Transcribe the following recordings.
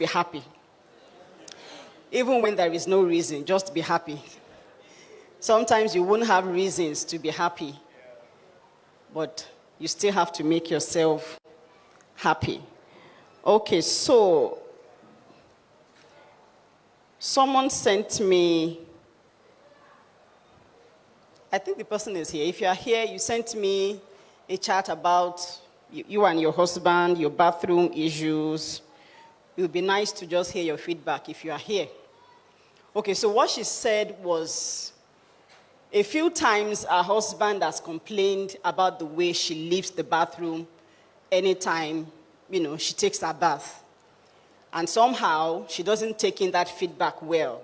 be happy. Even when there is no reason, just be happy. Sometimes you won't have reasons to be happy, but you still have to make yourself happy. Okay, so someone sent me, I think the person is here. If you are here, you sent me a chat about you and your husband, your bathroom issues. It would be nice to just hear your feedback if you are here. Okay, so what she said was, a few times her husband has complained about the way she leaves the bathroom anytime, she takes her bath. And somehow, she doesn't take in that feedback well.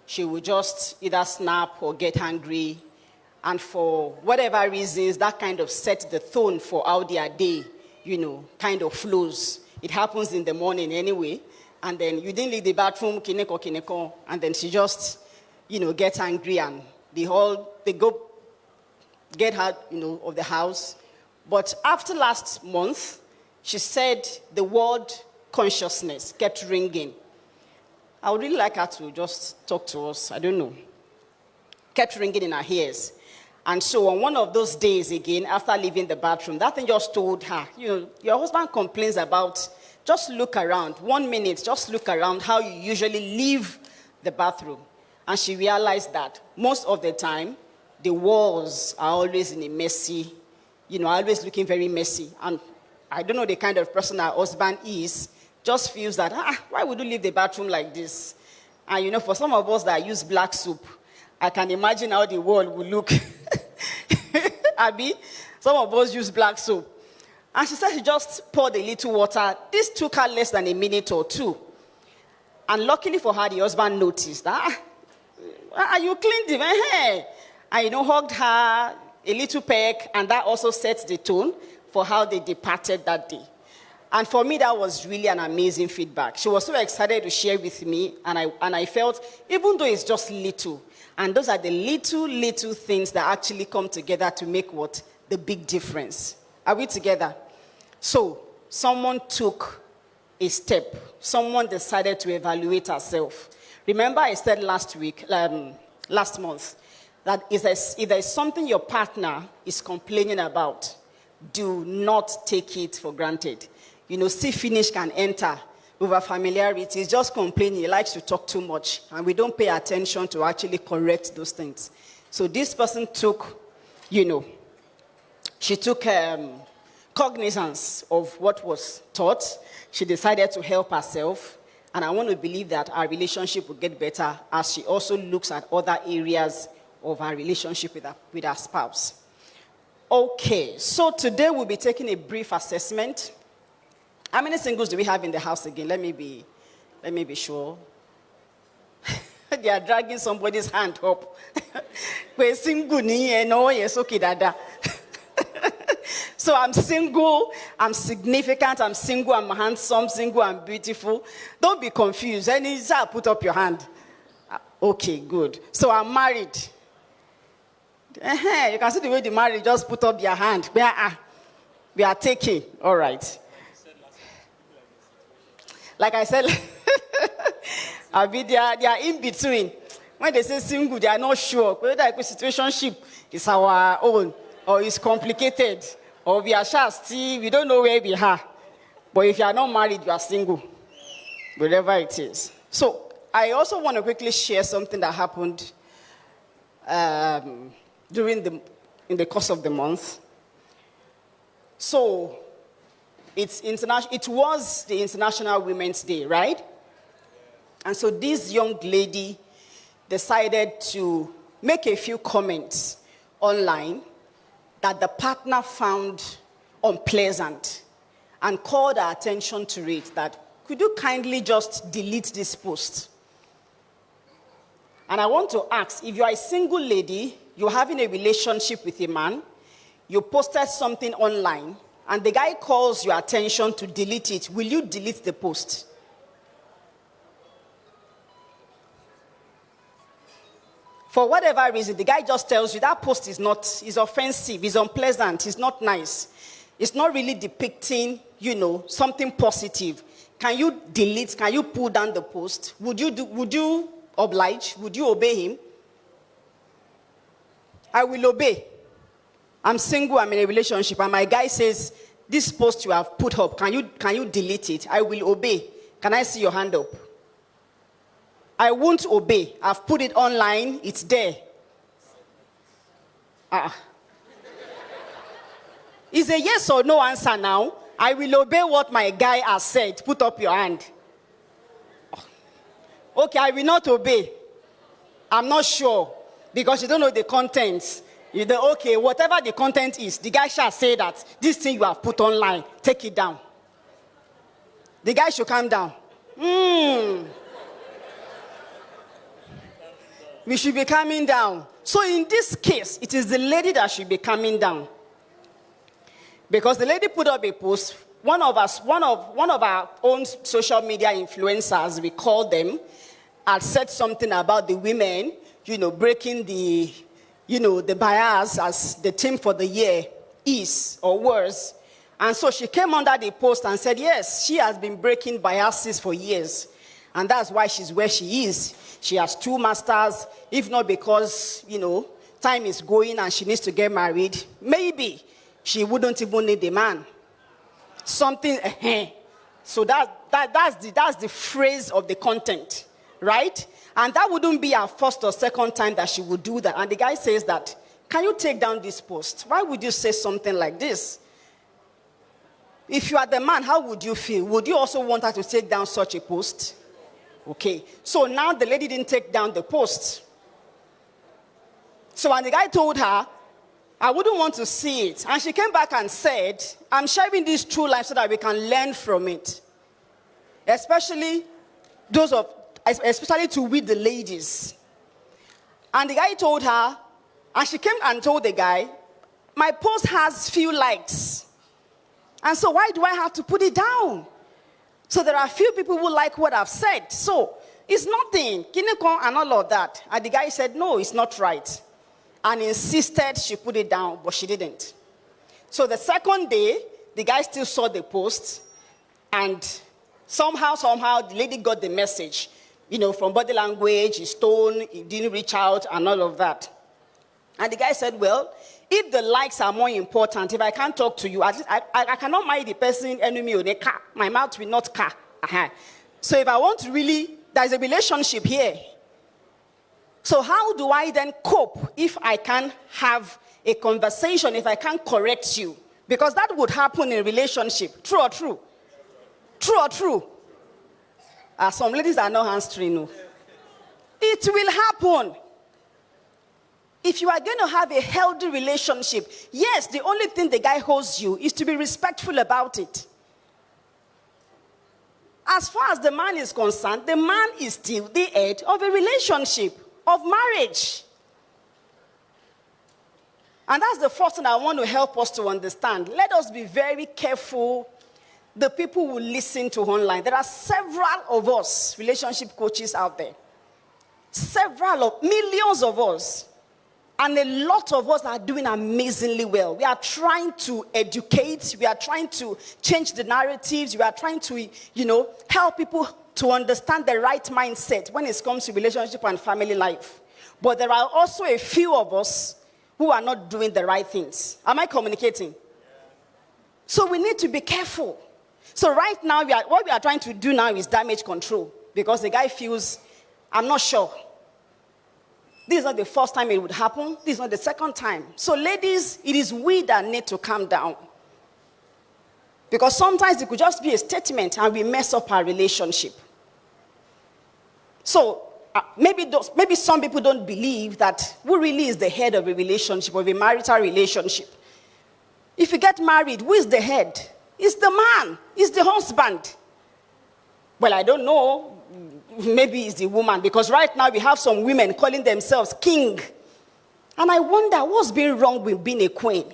She will just either snap or get angry. And for whatever reasons, that kind of sets the tone for how their day, kind of flows. It happens in the morning anyway. And then you didn't leave the bathroom, kineko. And then she just, gets angry and they go get her, of the house. But after last month, she said the word consciousness kept ringing. I would really like her to just talk to us. I don't know. Kept ringing in her ears. And so on one of those days again, after leaving the bathroom, that thing just told her, your husband complains about, just look around, 1 minute, just look around how you usually leave the bathroom. And she realized that most of the time, the walls are always in a messy, always looking very messy. And I don't know the kind of person her husband is, just feels that, why would you leave the bathroom like this? And for some of us that use black soap, I can imagine how the wall will look. Abby, some of us use black soap. And she said she just poured a little water. This took her less than a minute or two. And luckily for her, the husband noticed that, you cleaned it, hey. And hugged her a little peck, and that also sets the tone for how they departed that day. And for me, that was really an amazing feedback. She was so excited to share with me, and I felt, even though it's just little, and those are the little things that actually come together to make what? The big difference. Are we together? So, someone took a step. Someone decided to evaluate herself. Remember I said last month, that if there's something your partner is complaining about, do not take it for granted. See finish can enter over familiarity. It's just complaining. He likes to talk too much. And we don't pay attention to actually correct those things. So this person took, she took cognizance of what was taught. She decided to help herself. And I want to believe that our relationship will get better as she also looks at other areas of our relationship with our spouse. Okay, so today we'll be taking a brief assessment. How many singles do we have in the house again? Let me be sure. They are dragging somebody's hand up. We're single, no, yes, okay, dada. So I'm single, I'm significant, I'm single, I'm handsome, single, I'm beautiful. Don't be confused. Put up your hand. Okay, good. So I'm married. You can see the way the married just put up their hand. We are taking. All right. Like I said, they are in between. When they say single, they are not sure whether the situationship is our own or is complicated. Or we are still, we don't know where we are. But if you are not married, you are single. Wherever it is. So, I also want to quickly share something that happened in the course of the month. So, it was the International Women's Day, right? And so this young lady decided to make a few comments online that the partner found unpleasant and called our attention to it that, could you kindly just delete this post? And I want to ask, if you are a single lady, you're having a relationship with a man, you posted something online, and the guy calls your attention to delete it, will you delete the post? For whatever reason, the guy just tells you that post is offensive, is unpleasant, it's not nice. It's not really depicting, something positive. can you delete, can you pull down the post? Would you oblige? Would you obey him? I will obey. I'm single, I'm in a relationship, and my guy says, this post you have put up, can you delete it? I will obey. Can I see your hand up? I won't obey. I've put it online, it's there. It's a yes or no answer now. I will obey what my guy has said. Put up your hand. Okay, I will not obey. I'm not sure. Because you don't know the contents. Okay, whatever the content is, the guy shall say that this thing you have put online, take it down. The guy should calm down. We should be calming down. So in this case, it is the lady that should be calming down. Because the lady put up a post, one of our own social media influencers, we call them, had said something about the women, breaking the bias as the theme for the year is, or worse. And so she came under the post and said, yes, she has been breaking biases for years. And that's why she's where she is. She has 2 masters, if not because, time is going and she needs to get married. Maybe she wouldn't even need a man. Something, So that's the phrase of the content, right? And that wouldn't be her first or second time that she would do that. And the guy says that, can you take down this post? Why would you say something like this? If you are the man, how would you feel? Would you also want her to take down such a post? Okay. So now the lady didn't take down the post. So when the guy told her, I wouldn't want to see it. And she came back and said, I'm sharing this true life so that we can learn from it. Especially to we the ladies. And the guy told her, and she came and told the guy, my post has few likes. And so why do I have to put it down? So there are few people who like what I've said. So it's nothing. Kinekon and all of that. And the guy said, no, it's not right. And insisted she put it down, but she didn't. So the second day, the guy still saw the post. And somehow, the lady got the message. From body language, his tone, he didn't reach out, and all of that. And the guy said, well, if the likes are more important, if I can't talk to you, I cannot marry the person, enemy, or the car. My mouth will not car. So if I want to really, there's a relationship here. So how do I then cope if I can have a conversation, if I can't correct you? Because that would happen in a relationship. True or true? True or true? Some ladies are not hamstring. No. It will happen. If you are going to have a healthy relationship, yes, the only thing the guy owes you is to be respectful about it. As far as the man is concerned, the man is still the head of a relationship, of marriage. And that's the first thing I want to help us to understand. Let us be very careful. The people who listen to online. There are several of us, relationship coaches out there. Millions of us. And a lot of us are doing amazingly well. We are trying to educate. We are trying to change the narratives. We are trying to, help people to understand the right mindset when it comes to relationship and family life. But there are also a few of us who are not doing the right things. Am I communicating? So we need to be careful. So right now, what we are trying to do now is damage control. Because the guy feels, I'm not sure. This is not the first time it would happen. This is not the second time. So ladies, it is we that need to calm down. Because sometimes it could just be a statement and we mess up our relationship. So maybe some people don't believe that who really is the head of a relationship, of a marital relationship. If you get married, who is the head? It's the man. It's the husband. Well, I don't know. Maybe it's the woman. Because right now we have some women calling themselves king. And I wonder, what's been wrong with being a queen?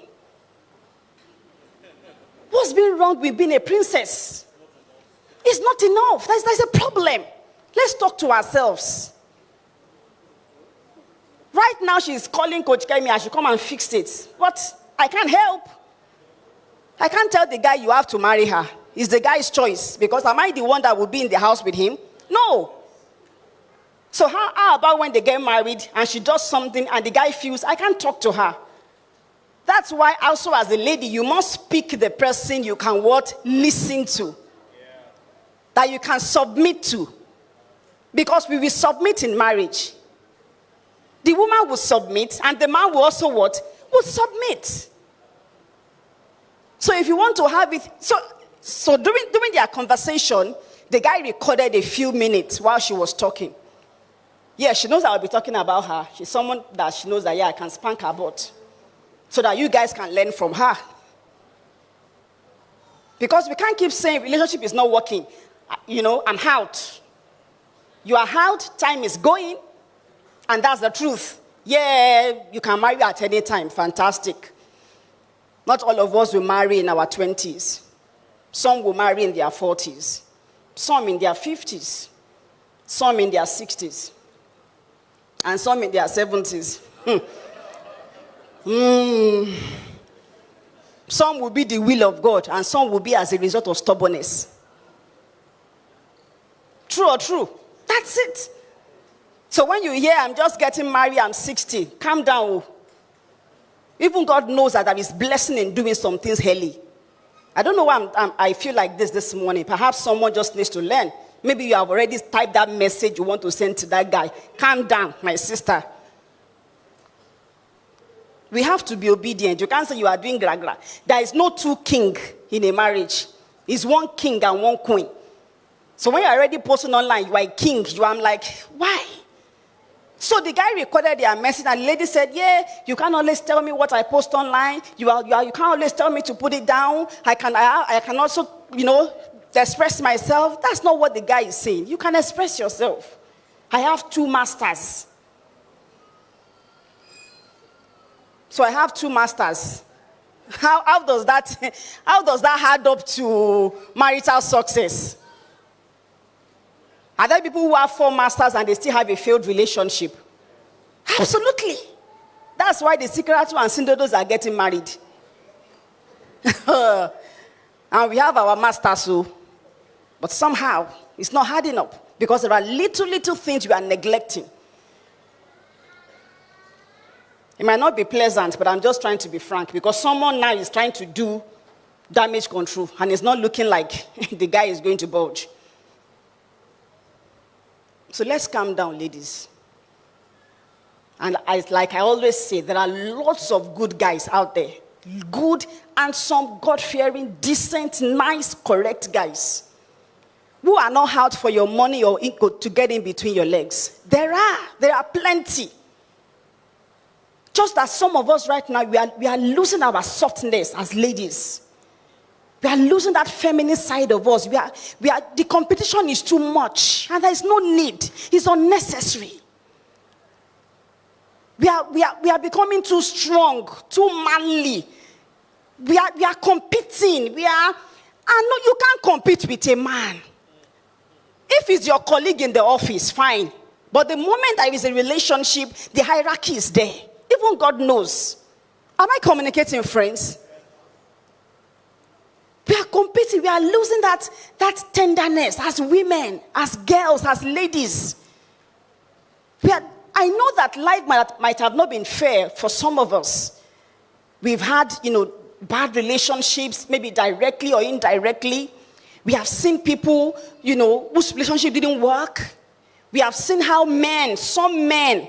What's been wrong with being a princess? It's not enough. There's a problem. Let's talk to ourselves. Right now she's calling Coach Kemi. I should come and fix it. But I can't help. I can't tell the guy you have to marry her. It's the guy's choice. Because am I the one that will be in the house with him? No. So how about when they get married and she does something and the guy feels, I can't talk to her? That's why also as a lady, you must pick the person you can what? Listen to. That you can submit to. Because we will submit in marriage. The woman will submit and the man will also what? Will submit. So if you want to have it, so during their conversation, the guy recorded a few minutes while she was talking. Yeah, she knows I'll be talking about her. She's someone that she knows that, yeah, I can spank her butt. So that you guys can learn from her. Because we can't keep saying relationship is not working. You know, I'm out. You are out, time is going. And that's the truth. Yeah, you can marry at any time. Fantastic. Not all of us will marry in our 20s. Some will marry in their 40s. Some in their 50s. Some in their 60s. And some in their 70s. Some will be the will of God, and some will be as a result of stubbornness. True or true? That's it. So when you hear, I'm just getting married, I'm 60, calm down. Even God knows that there is blessing in doing some things early. I don't know why I feel like this morning. Perhaps someone just needs to learn. Maybe you have already typed that message you want to send to that guy. Calm down, my sister. We have to be obedient. You can't say you are doing gra-gra. There is no two king in a marriage. It's one king and one queen. So when you're already posting online, you are a king. I'm like, why? So the guy recorded their message and the lady said, yeah, you can't always tell me what I post online. You can't always tell me to put it down. I can also, express myself. That's not what the guy is saying. You can express yourself. I have 2 masters. So I have 2 masters. How does that add up to marital success? Are there people who have 4 masters and they still have a failed relationship? Absolutely. That's why the secret and syndodos are getting married. And we have our masters too. But somehow, it's not adding up. Because there are little things we are neglecting. It might not be pleasant, but I'm just trying to be frank. Because someone now is trying to do damage control. And it's not looking like the guy is going to budge. So let's calm down, ladies. And like I always say, there are lots of good guys out there. Good, handsome, God-fearing, decent, nice, correct guys. Who are not out for your money or ego to get in between your legs. There are plenty. Just that some of us right now, we are losing our softness as ladies. We are losing that feminine side of us. The competition is too much, and there is no need. It's unnecessary. We are becoming too strong, too manly. We are competing. I know you can't compete with a man. If it's your colleague in the office, fine. But the moment there is a relationship, the hierarchy is there. Even God knows. Am I communicating, friends? We are competing. We are losing that tenderness as women, as girls, as ladies. I know that life might have not been fair for some of us. We've had, bad relationships, maybe directly or indirectly. We have seen people, whose relationship didn't work. We have seen how some men,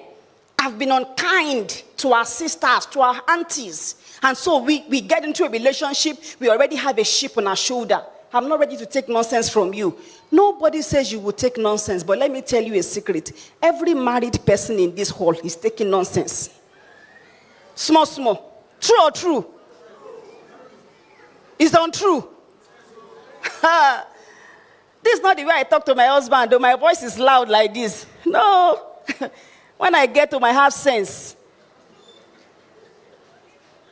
have been unkind to our sisters, to our aunties. And so we get into a relationship, we already have a chip on our shoulder. I'm not ready to take nonsense from you. Nobody says you will take nonsense, but let me tell you a secret. Every married person in this hall is taking nonsense. Small. True or true? It's untrue. This is not the way I talk to my husband, though my voice is loud like this. No. When I get home, I have sense.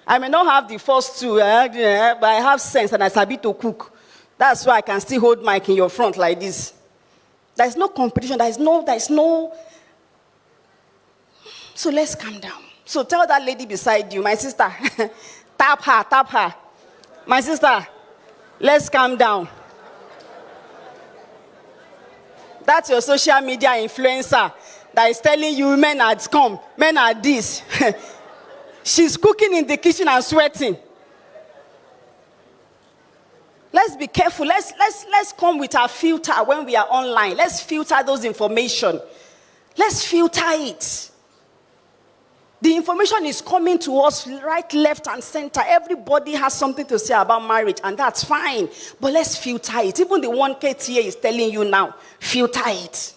I may not have the first 2, but I have sense and I sabi to cook. That's why I can still hold mic in your front like this. There is no competition. There is no. So let's calm down. So tell that lady beside you, my sister, tap her. My sister, let's calm down. That's your social media influencer that is telling you men are scum, men are this. She's cooking in the kitchen and sweating. Let's be careful. Let's come with our filter when we are online. Let's filter those information. Let's filter it. The information is coming to us right, left, and center. Everybody has something to say about marriage, and that's fine. But let's filter it. Even the 1KTA is telling you now, filter it.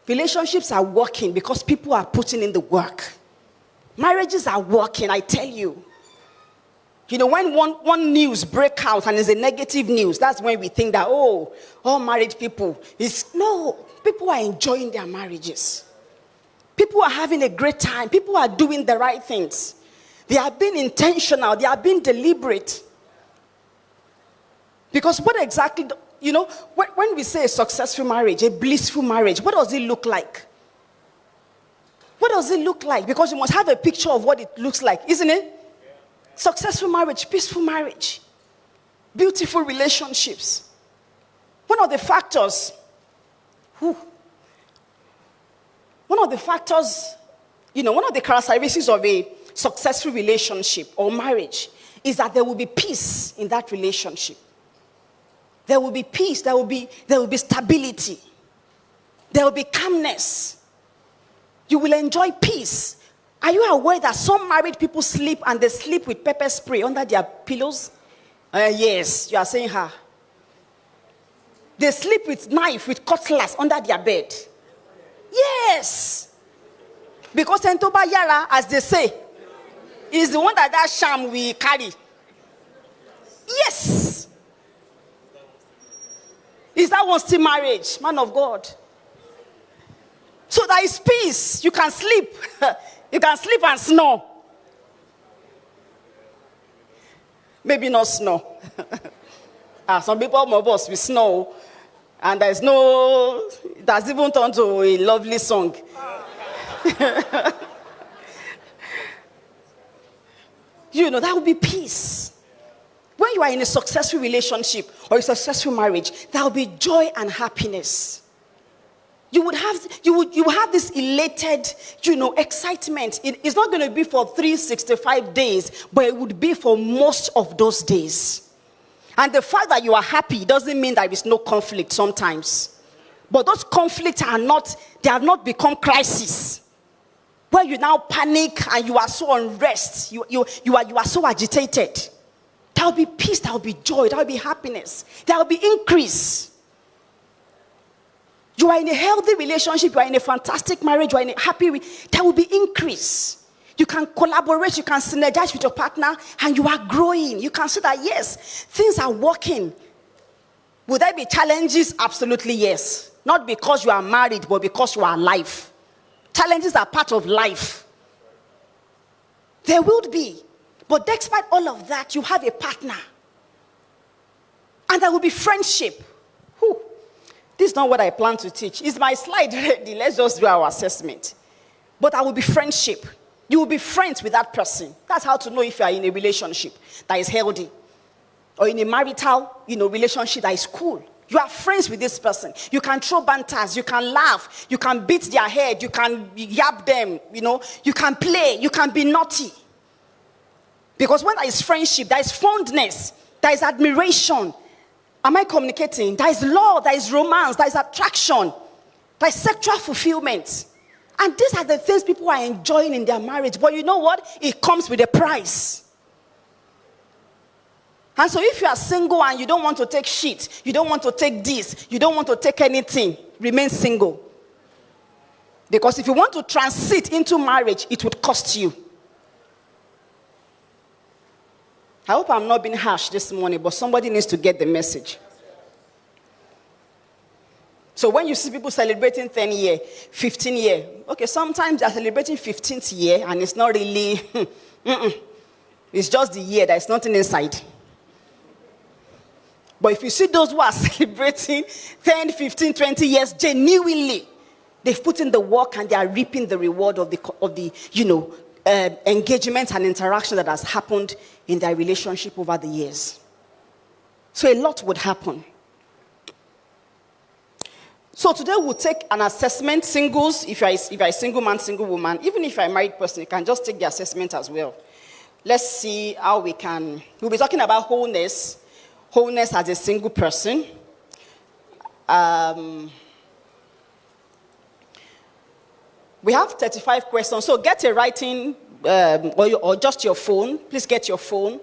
Relationships are working because people are putting in the work. Marriages are working, I tell you. You know, when one news breaks out and it's a negative news, that's when we think that, oh, all married people. No, people are enjoying their marriages. People are having a great time. People are doing the right things. They are being intentional. They are being deliberate. Because what exactly, you know, when we say a successful marriage, a blissful marriage, what does it look like? What does it look like? Because you must have a picture of what it looks like, isn't it? Successful marriage, peaceful marriage, beautiful relationships. One of the factors, you know, one of the characteristics of a successful relationship or marriage is that there will be peace in that relationship. There will be peace, there will be stability, there will be calmness. You will enjoy peace. Are you aware that some married people sleep and they sleep with pepper spray under their pillows? Yes, you are saying her. They sleep with knife, with cutlass under their bed. Yes. Because Entoba Yara, as they say, is the one that sham we carry. Yes. Is that one still marriage? Man of God. So there is peace. You can sleep. You can sleep and snore. Maybe not snore. Some people, my boss, we snore. And that's even turned to a lovely song. You know, that will be peace. When you are in a successful relationship or a successful marriage, there will be joy and happiness. You would have this elated, excitement. It's not going to be for 365 days, but it would be for most of those days. And the fact that you are happy doesn't mean there is no conflict sometimes. But those conflicts have not become crises. Where you now panic and you are so unrest. You are so agitated. There will be peace, there will be joy, there will be happiness. There will be increase. You are in a healthy relationship, you are in a fantastic marriage, you are in a happy, there will be increase. You can collaborate, you can synergize with your partner, and you are growing. You can see that, yes, things are working. Will there be challenges? Absolutely yes. Not because you are married, but because you are alive. Challenges are part of life. There will be. But despite all of that, you have a partner. And there will be friendship. This is not what I plan to teach. Is my slide ready? Let's just do our assessment. But I will be friendship. You will be friends with that person. That's how to know if you are in a relationship that is healthy. Or in a marital, relationship that is cool. You are friends with this person. You can throw banters. You can laugh. You can beat their head. You can yap them. You can play. You can be naughty. Because when there is friendship, there is fondness. There is admiration. Am I communicating? There is love, there is romance, there is attraction, there is sexual fulfillment. And these are the things people are enjoying in their marriage. But you know what? It comes with a price. And so if you are single and you don't want to take shit, you don't want to take this, you don't want to take anything, remain single. Because if you want to transit into marriage, it would cost you. I hope I'm not being harsh this morning, but somebody needs to get the message. So when you see people celebrating 10 year, 15 year, okay, sometimes they're celebrating 15th year and it's not really, it's just the year, there's nothing inside. But if you see those who are celebrating 10, 15, 20 years genuinely, they've put in the work and they are reaping the reward of the engagement and interaction that has happened in their relationship over the years. So a lot would happen. So today we'll take an assessment, singles, if you're a single man, single woman, even if you're a married person, you can just take the assessment as well. Let's see how we'll be talking about wholeness as a single person. We have 35 questions, so get a writing or just your phone. Please get your phone.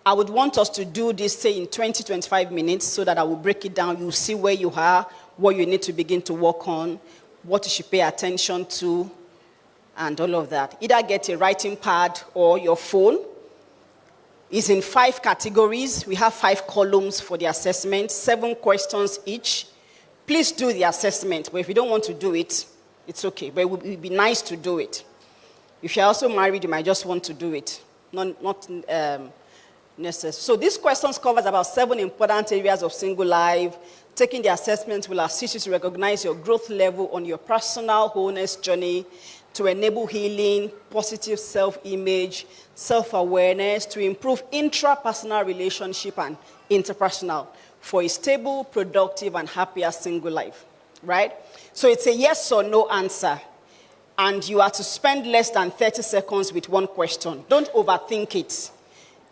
I would want us to do this, say, in 20, 25 minutes so that I will break it down. You'll see where you are, what you need to begin to work on, what you should pay attention to, and all of that. Either get a writing pad or your phone. It's in 5 categories. We have 5 columns for the assessment, 7 questions each. Please do the assessment, but if you don't want to do it, it's okay. But it would be nice to do it. If you're also married, you might just want to do it. Not necessary. So these questions covers about 7 important areas of single life. Taking the assessment will assist you to recognize your growth level on your personal wholeness journey, to enable healing, positive self-image, self-awareness, to improve intrapersonal relationship and interpersonal for a stable, productive, and happier single life, right? So it's a yes or no answer, and you are to spend less than 30 seconds with one question. Don't overthink it.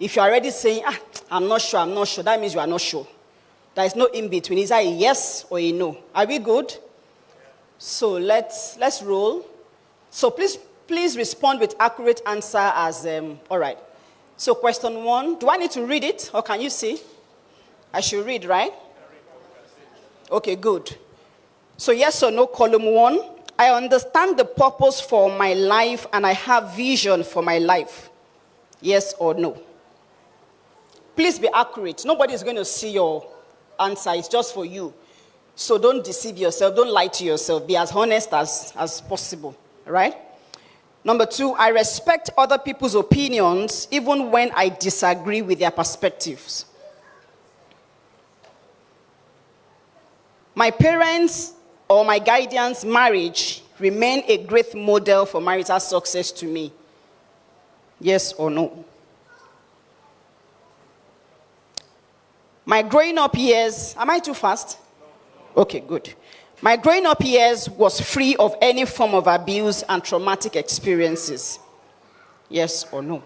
If you're already saying, I'm not sure, that means you are not sure. There is no in-between. It's either a yes or a no. Are we good? So let's roll. So please respond with accurate answer as, all right. So question 1, do I need to read it or can you see? I should read, right? Okay, good. So yes or no, column 1. I understand the purpose for my life and I have vision for my life. Yes or no? Please be accurate. Nobody is going to see your answer. It's just for you. So don't deceive yourself. Don't lie to yourself. Be as honest as possible. Right? Number 2, I respect other people's opinions even when I disagree with their perspectives. My parents or my guardian's marriage remain a great model for marital success to me. Yes or no? My growing up years, am I too fast? Okay, good. My growing up years was free of any form of abuse and traumatic experiences. Yes or no?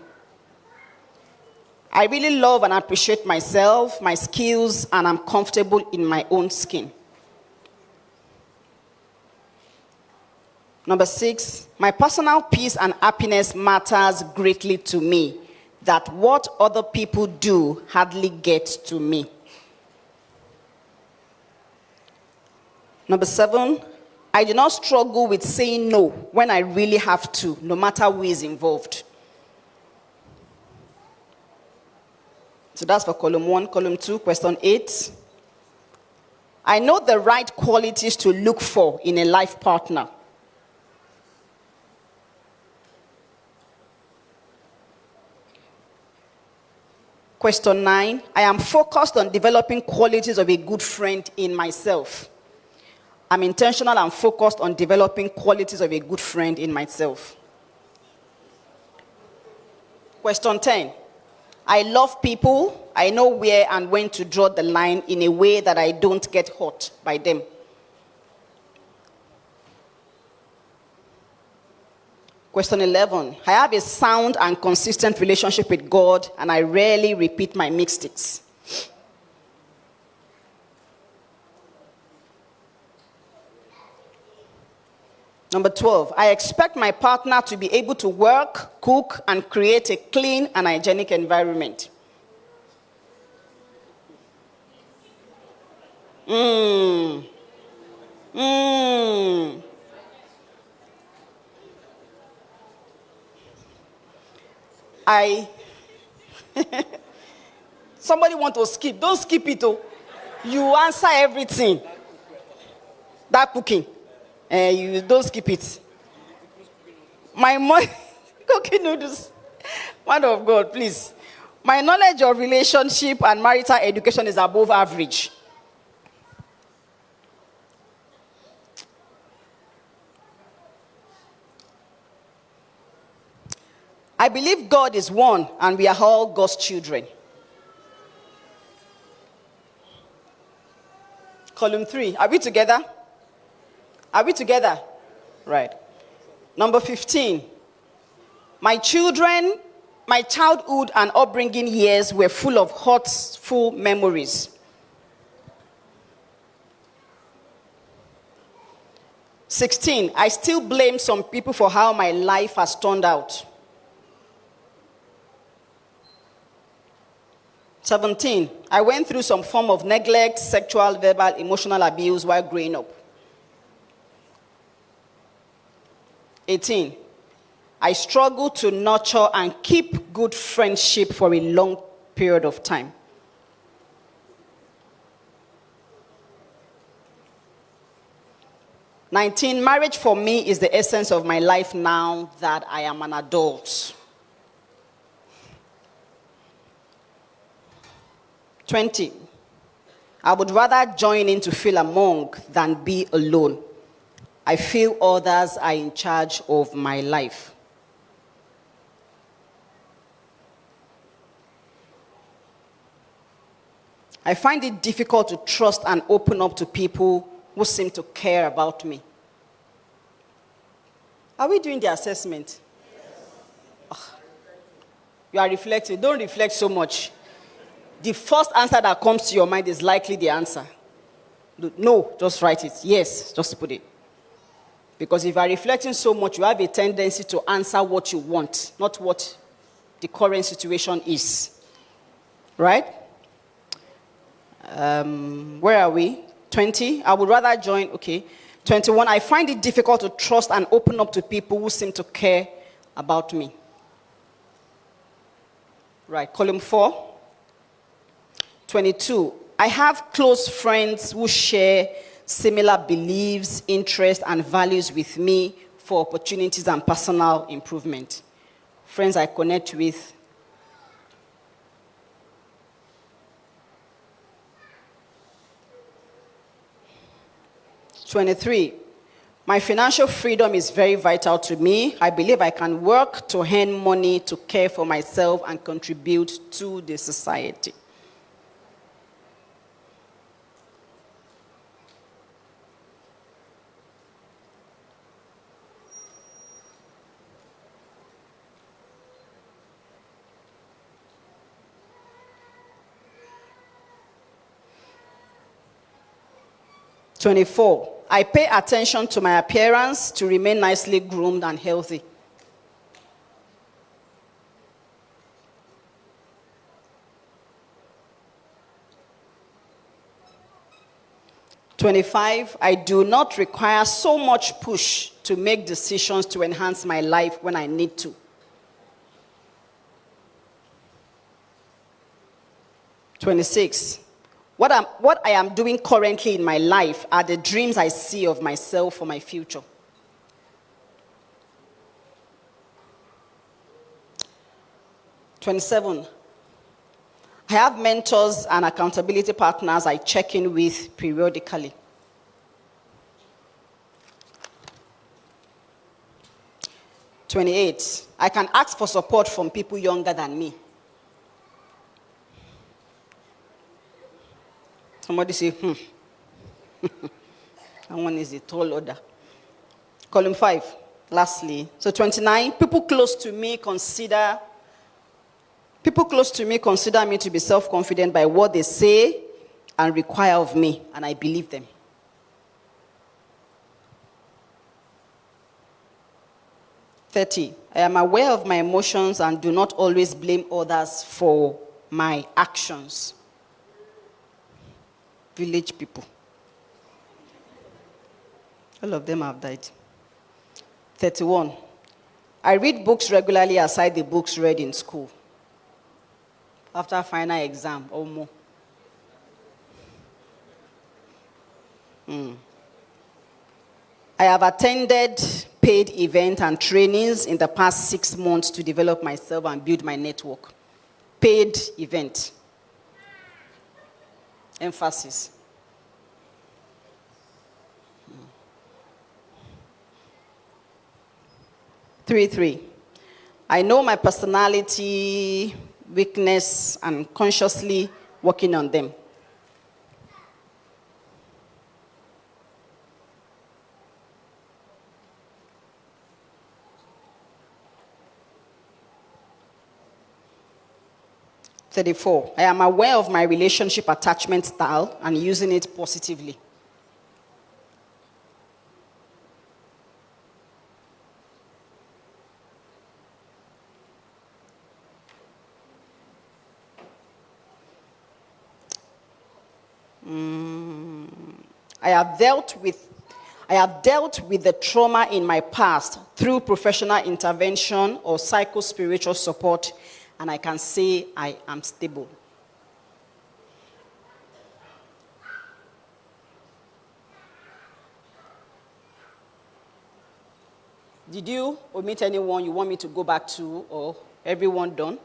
I really love and appreciate myself, my skills, and I'm comfortable in my own skin. Number 6, my personal peace and happiness matters greatly to me, that what other people do hardly gets to me. Number 7, I do not struggle with saying no when I really have to, no matter who is involved. So that's for column 1. Column 2, question 8. I know the right qualities to look for in a life partner. Question 9, I am focused on developing qualities of a good friend in myself. I'm intentional and focused on developing qualities of a good friend in myself. Question 10, I love people. I know where and when to draw the line in a way that I don't get hurt by them. Question 11, I have a sound and consistent relationship with God, and I rarely repeat my mistakes. Number 12, I expect my partner to be able to work, cook, and create a clean and hygienic environment. Somebody want to skip. Don't skip it. Oh. You answer everything. That cooking. You don't skip it. My mom, cooking noodles. Man of God, please. My knowledge of relationship and marital education is above average. I believe God is one and we are all God's children. Column 3. Are we together? Are we together? Right. Number 15. My childhood and upbringing years were full of hurtful memories. 16. I still blame some people for how my life has turned out. 17. I went through some form of neglect, sexual, verbal, emotional abuse while growing up. 18. I struggled to nurture and keep good friendship for a long period of time. 19. Marriage for me is the essence of my life now that I am an adult. 20. I would rather join in to feel among than be alone. I feel others are in charge of my life. I find it difficult to trust and open up to people who seem to care about me. Are we doing the assessment? Oh, you are reflecting. Don't reflect so much. The first answer that comes to your mind is likely the answer. No, just write it. Yes, just put it. Because if you are reflecting so much, you have a tendency to answer what you want, not what the current situation is. Right? Where are we? 20. I would rather join. Okay. 21. I find it difficult to trust and open up to people who seem to care about me. Right. Column 4. 22. I have close friends who share similar beliefs, interests, and values with me for opportunities and personal improvement. Friends I connect with. 23. My financial freedom is very vital to me. I believe I can work to earn money to care for myself and contribute to the society. "24. I pay attention to my appearance to remain nicely groomed and healthy. 25. I do not require so much push to make decisions to enhance my life when I need to. 26. What I am doing currently in my life are the dreams I see of myself for my future. 27. I have mentors and accountability partners I check in with periodically. 28. I can ask for support from people younger than me. Somebody say, That one is a tall order. Column 5, lastly. So 29, people close to me consider me to be self-confident by what they say and require of me, and I believe them. 30, I am aware of my emotions and do not always blame others for my actions. Village people. All of them have died. 31, I read books regularly aside the books read in school. After final exam or more. I have attended paid events and trainings in the past 6 months to develop myself and build my network. Paid event. Emphasis. 3. I know my personality, weakness, and consciously working on them. 34. I am aware of my relationship attachment style and using it positively. I have dealt with the trauma in my past through professional intervention or psycho-spiritual support, and I can say I am stable. Did you omit anyone you want me to go back to, or everyone done?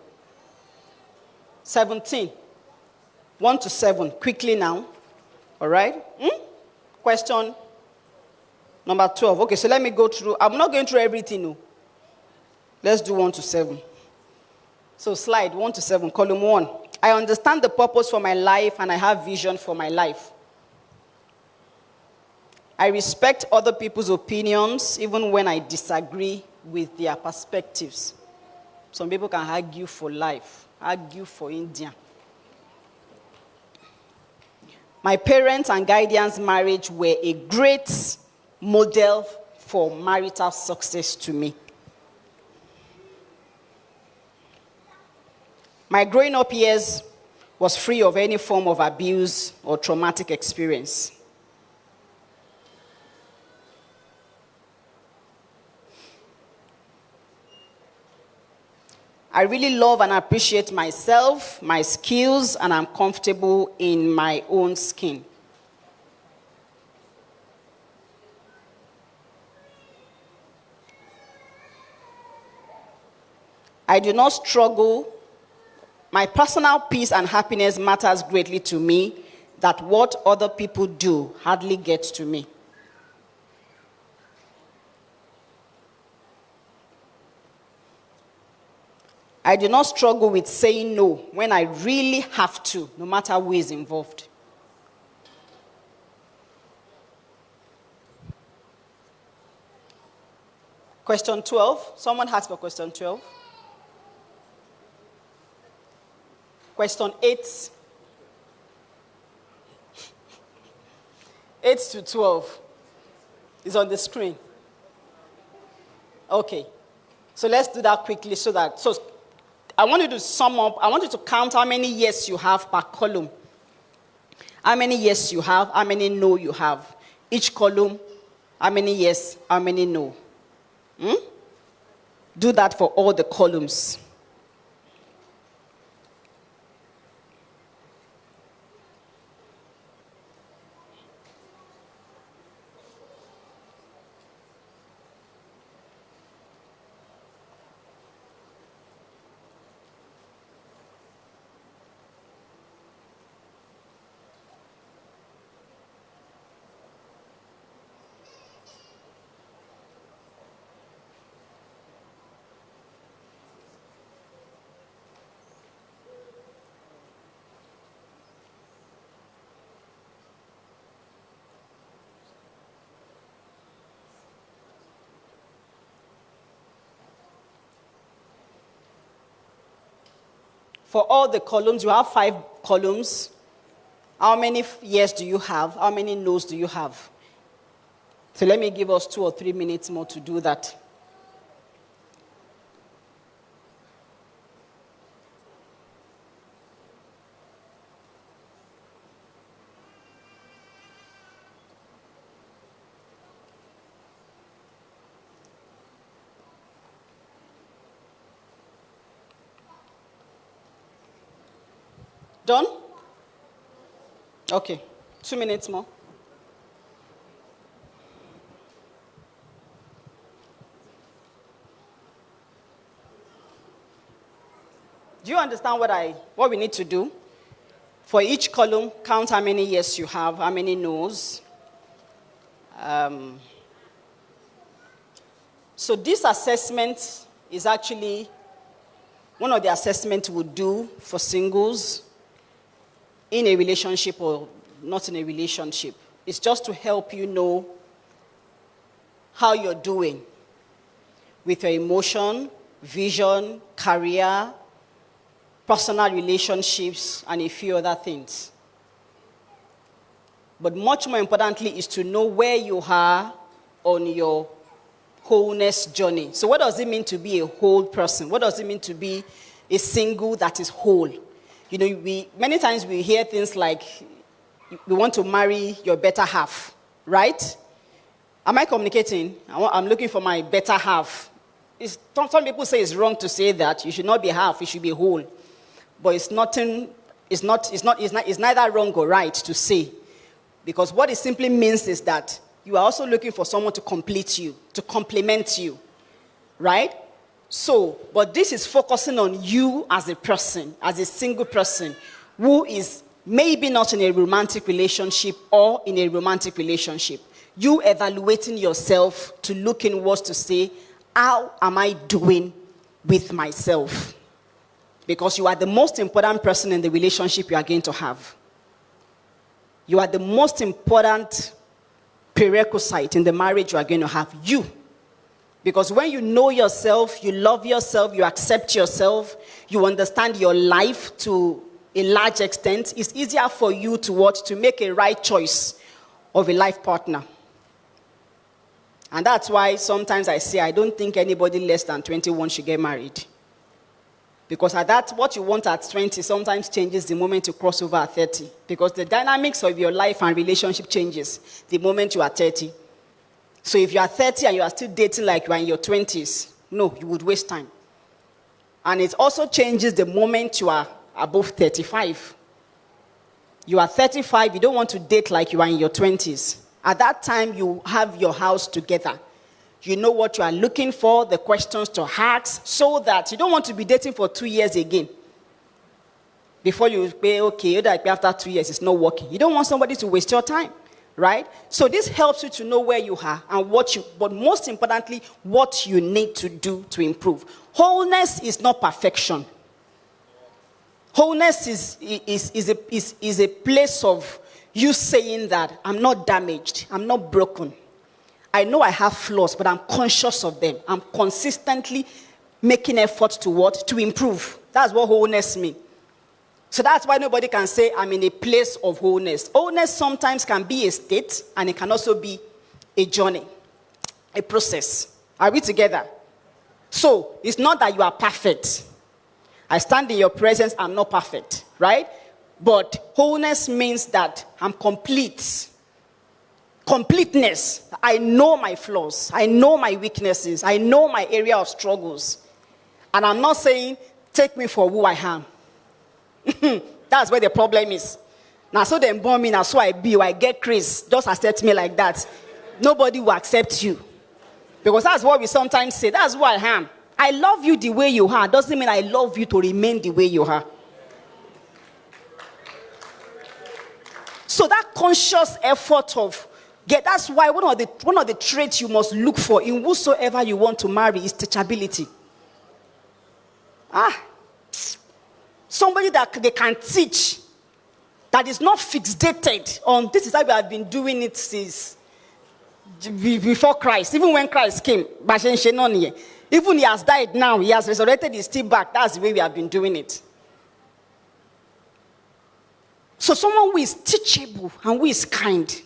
17. 1 to 7, quickly now. All right? Question number 12. Okay, so let me go through. I'm not going through everything. No. Let's do 1 to 7. So slide 1 to 7, column 1. I understand the purpose for my life and I have vision for my life. I respect other people's opinions even when I disagree with their perspectives. Some people can argue for life, argue for India. My parents' and guardians' marriage were a great model for marital success to me. My growing up years was free of any form of abuse or traumatic experience. I really love and appreciate myself, my skills, and I'm comfortable in my own skin. I do not struggle. My personal peace and happiness matters greatly to me, that what other people do hardly gets to me. I do not struggle with saying no when I really have to, no matter who is involved. Question 12. Someone asked for question 12. Question 8. 8 to 12 is on the screen. Okay. So let's do that quickly so I want you to sum up. I want you to count how many yes you have per column. How many yes you have, how many no you have. Each column, how many yes, how many no. Do that for all the columns. For all the columns, you have 5 columns. How many yes do you have? How many no's do you have? So let me give us 2 or 3 minutes more to do that. Done? Okay. 2 minutes more. Do you understand what we need to do? For each column, count how many yes you have, how many no's. So this assessment is actually one of the assessments we do for singles in a relationship or not in a relationship. It's just to help you know how you're doing with your emotion, vision, career, personal relationships, and a few other things. But much more importantly is to know where you are on your wholeness journey. So what does it mean to be a whole person? What does it mean to be a single that is whole? You know, many times we hear things like, we want to marry your better half, right? Am I communicating? I'm looking for my better half. Some people say it's wrong to say that. You should not be half, you should be whole. But it's neither wrong or right to say. Because what it simply means is that you are also looking for someone to complete you, to complement you, right? So, but this is focusing on you as a person, as a single person, who is maybe not in a romantic relationship or in a romantic relationship. You evaluating yourself to look inwards to say, how am I doing with myself? Because you are the most important person in the relationship you are going to have. You are the most important prerequisite in the marriage you are going to have. You. Because when you know yourself, you love yourself, you accept yourself, you understand your life to a large extent, it's easier for you to make a right choice of a life partner. And that's why sometimes I say I don't think anybody less than 21 should get married. Because what you want at 20 sometimes changes the moment you cross over at 30. Because the dynamics of your life and relationship changes the moment you are 30. So if you are 30 and you are still dating like you are in your 20s, no, you would waste time. And it also changes the moment you are above 35. You are 35, you don't want to date like you are in your 20s. At that time, you have your house together. You know what you are looking for, the questions to ask, so that you don't want to be dating for 2 years again. Before you pay, okay, after 2 years, it's not working. You don't want somebody to waste your time, right? So this helps you to know where you are and but most importantly, what you need to do to improve. Wholeness is not perfection. Wholeness is a place of you saying that I'm not damaged, I'm not broken. I know I have flaws, but I'm conscious of them. I'm consistently making efforts to improve. That's what wholeness means. So that's why nobody can say I'm in a place of wholeness. Wholeness sometimes can be a state, and it can also be a journey, a process. Are we together? So it's not that you are perfect. I stand in your presence, I'm not perfect, right? But wholeness means that I'm complete. Completeness. I know my flaws. I know my weaknesses. I know my area of struggles. And I'm not saying, take me for who I am. That's where the problem is. Now, so they born me, now so I be, or I get Chris, just accept me like that. Nobody will accept you. Because that's what we sometimes say. That's who I am. I love you the way you are. Doesn't mean I love you to remain the way you are. So that conscious effort that's why one of the traits you must look for in whosoever you want to marry is teachability. Somebody that they can teach, that is not fixated on this is how we have been doing it since before Christ. Even when Christ came, even he has died now, he has resurrected, he's still back. That's the way we have been doing it. So someone who is teachable and who is kind.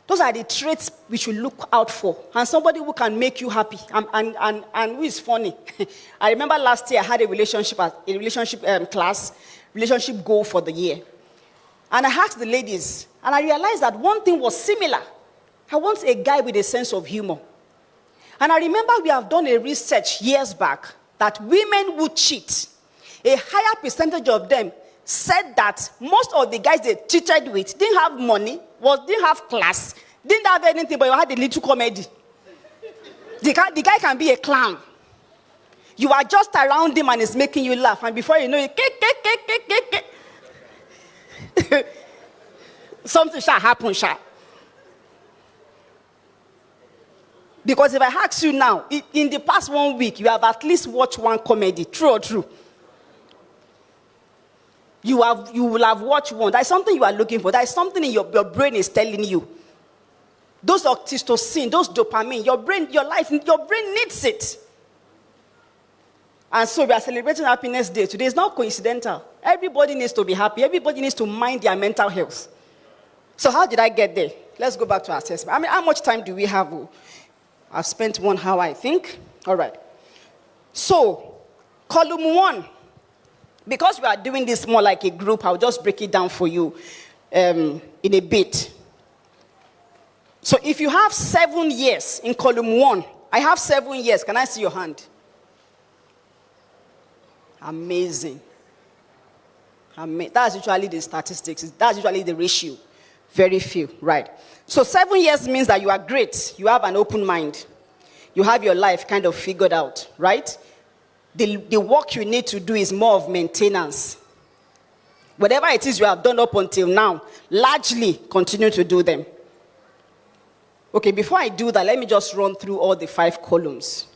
Those are the traits we should look out for. And somebody who can make you happy and who is funny. I remember last year I had a relationship class, relationship goal for the year. And I asked the ladies, and I realized that one thing was similar. I want a guy with a sense of humor. And I remember we have done a research years back that women who cheat, a higher percentage of them said that most of the guys they cheated with didn't have money, didn't have class, didn't have anything, but you had a little comedy. The guy can be a clown. You are just around him and he's making you laugh, and before you know it, something shall happen, Because if I ask you now, in the past 1 week, you have at least watched one comedy. True or true? You will have watched one. That's something you are looking for. That's something in your brain is telling you. Those oxytocin, those dopamine, your brain needs it. And so we are celebrating Happiness Day. Today is not coincidental. Everybody needs to be happy. Everybody needs to mind their mental health. So how did I get there? Let's go back to our assessment. I mean, how much time do we have? I've spent 1 hour, I think. All right. So, column 1. Because we are doing this more like a group, I'll just break it down for you in a bit. So if you have 7 years in column 1, I have 7 years. Can I see your hand? Amazing. That's usually the statistics. That's usually the ratio. Very few, right? So 7 years means that you are great. You have an open mind. You have your life kind of figured out, right? The work you need to do is more of maintenance. Whatever it is you have done up until now, largely continue to do them. Okay, before I do that, let me just run through all the 5 columns.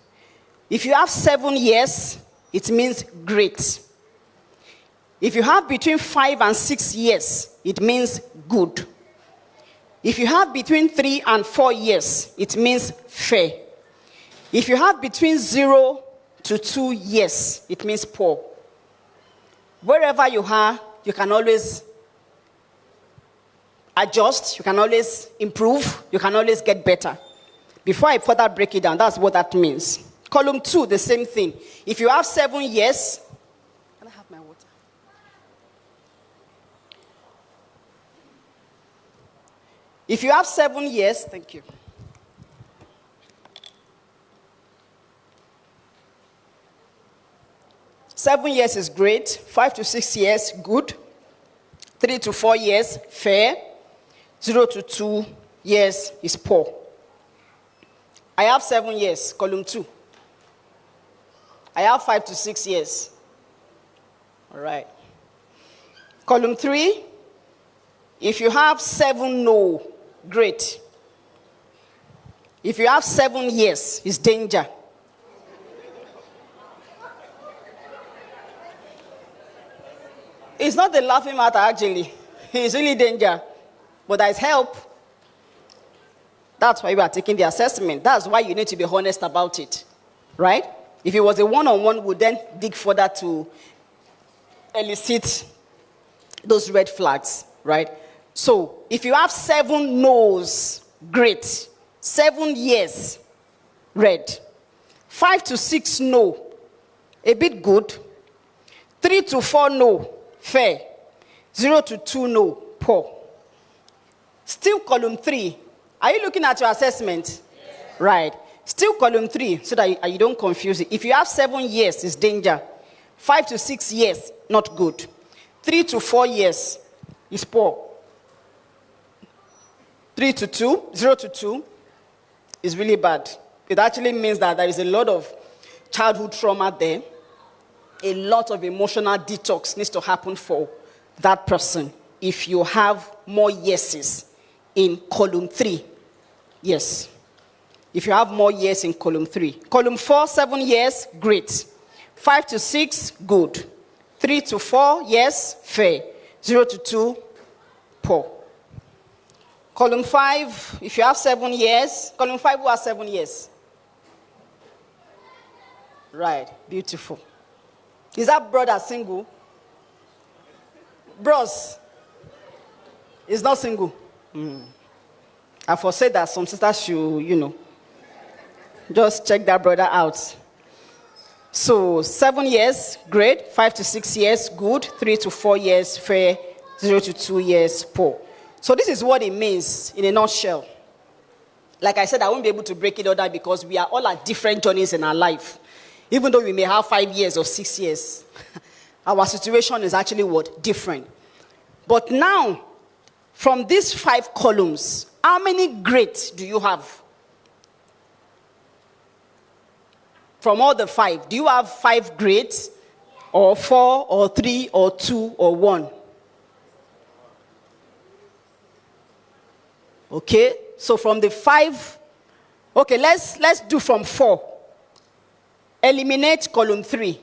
If you have 7 years, it means great. If you have between 5 and 6 years, it means good. If you have between 3 and 4 years, it means fair. If you have between 0 to 2 years, it means poor. Wherever you are, you can always adjust, you can always improve, you can always get better. Before I further break it down, that's what that means. Column 2, the same thing. If you have 7 years, can I have my water? If you have 7 years, thank you. Seven years is great. 5 to 6 years, good. 3 to 4 years, fair. 0 to 2 years is poor. I have 7 years, column 2. I have 5 to 6 years. All right. Column 3, if you have 7, no, great. If you have 7 years, it's danger. It's not the laughing matter, actually. It's really danger. But there's help. That's why we are taking the assessment. That's why you need to be honest about it. Right? If it was a one-on-one, we would then dig further to elicit those red flags. Right? So, if you have 7 no's, great. 7 years, red. 5 to 6 no, a bit good. 3 to 4 no, fair. 0 to 2 no, poor. Still column 3. Are you looking at your assessment? Yes. Right. Still column 3, so that you don't confuse it. If you have 7 years, it's danger. 5 to 6 years, not good. 3 to 4 years is poor. 3 to 2, 0 to 2 is really bad. It actually means that there is a lot of childhood trauma there. A lot of emotional detox needs to happen for that person if you have more yeses in column 3. Yes. If you have more years in column 3. Column 4, 7 years, great. 5 to 6, good. 3 to 4, yes, fair. 0 to 2, poor. Column 5, if you have 7 years, column 5 who has 7 years? Right, beautiful. Is that brother single? Bros is not single. I foresee that some sisters should, just check that brother out. So 7 years, great. 5 to 6 years, good. 3 to 4 years, fair. 0 to 2 years, poor. So this is what it means in a nutshell. Like I said, I won't be able to break it all down because we are all at different journeys in our life. Even though we may have 5 years or 6 years, our situation is actually what? Different. But now, from these 5 columns, how many greats do you have? From all the 5, do you have 5 greats? Or 4, or 3, or 2, or 1? Okay, so from the 5, okay, let's do from 4. Eliminate column 3.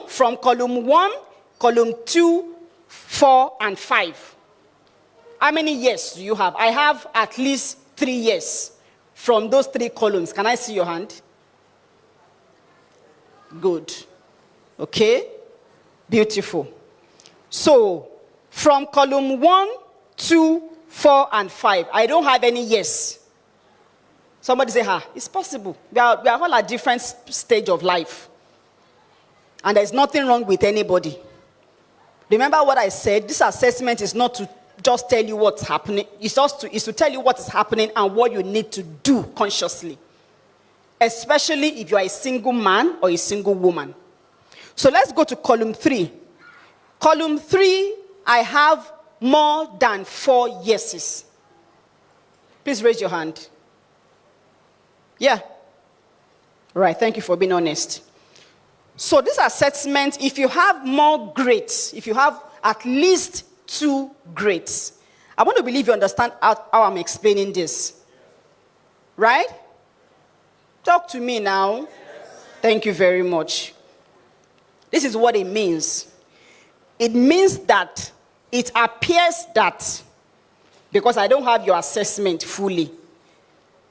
From column 1, column 2, 4, and 5. How many years do you have? I have at least 3 years from those 3 columns. Can I see your hand? Good. Okay? Beautiful. So, from column 1, 2, 4, and 5, I don't have any yes. Somebody say, it's possible. We are all at different stage of life. And there's nothing wrong with anybody. Remember what I said? This assessment is not to just tell you what's happening. It's to tell you what is happening and what you need to do consciously. Especially if you are a single man or a single woman. So let's go to column 3. Column 3, I have more than 4 yeses. Please raise your hand. Yeah. Right, thank you for being honest. So this assessment, if you have more grades, if you have at least 2 grades, I want to believe you understand how I'm explaining this. Right? Talk to me now. Thank you very much. This is what it means. It means that it appears that, because I don't have your assessment fully,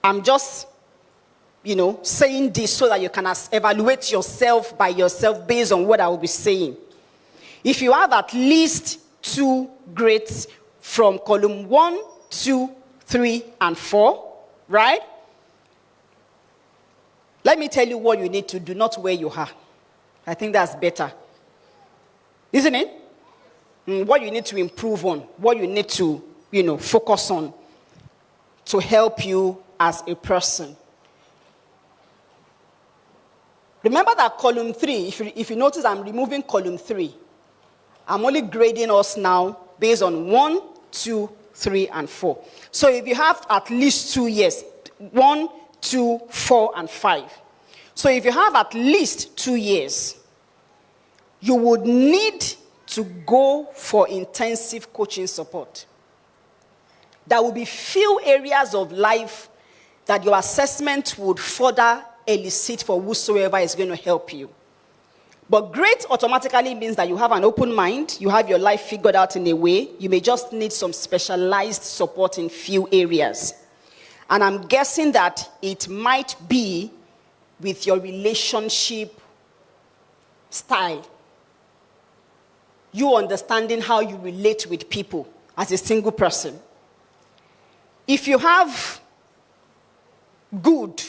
I'm just, saying this so that you can evaluate yourself by yourself based on what I will be saying. If you have at least 2 grades from column 1, 2, 3, and 4, right? Let me tell you what you need to do, not where you are. I think that's better. Isn't it? What you need to improve on, what you need to, focus on to help you as a person. Remember that column 3, if you notice, I'm removing column 3. I'm only grading us now based on 1, 2, 3, and 4. So if you have at least 2 years, 1, 2, 4, and 5. So if you have at least 2 years, you would need to go for intensive coaching support. There will be few areas of life that your assessment would further elicit for whosoever is going to help you. But great automatically means that you have an open mind, you have your life figured out in a way, you may just need some specialized support in few areas. And I'm guessing that it might be with your relationship style. You understanding how you relate with people as a single person. If you have good,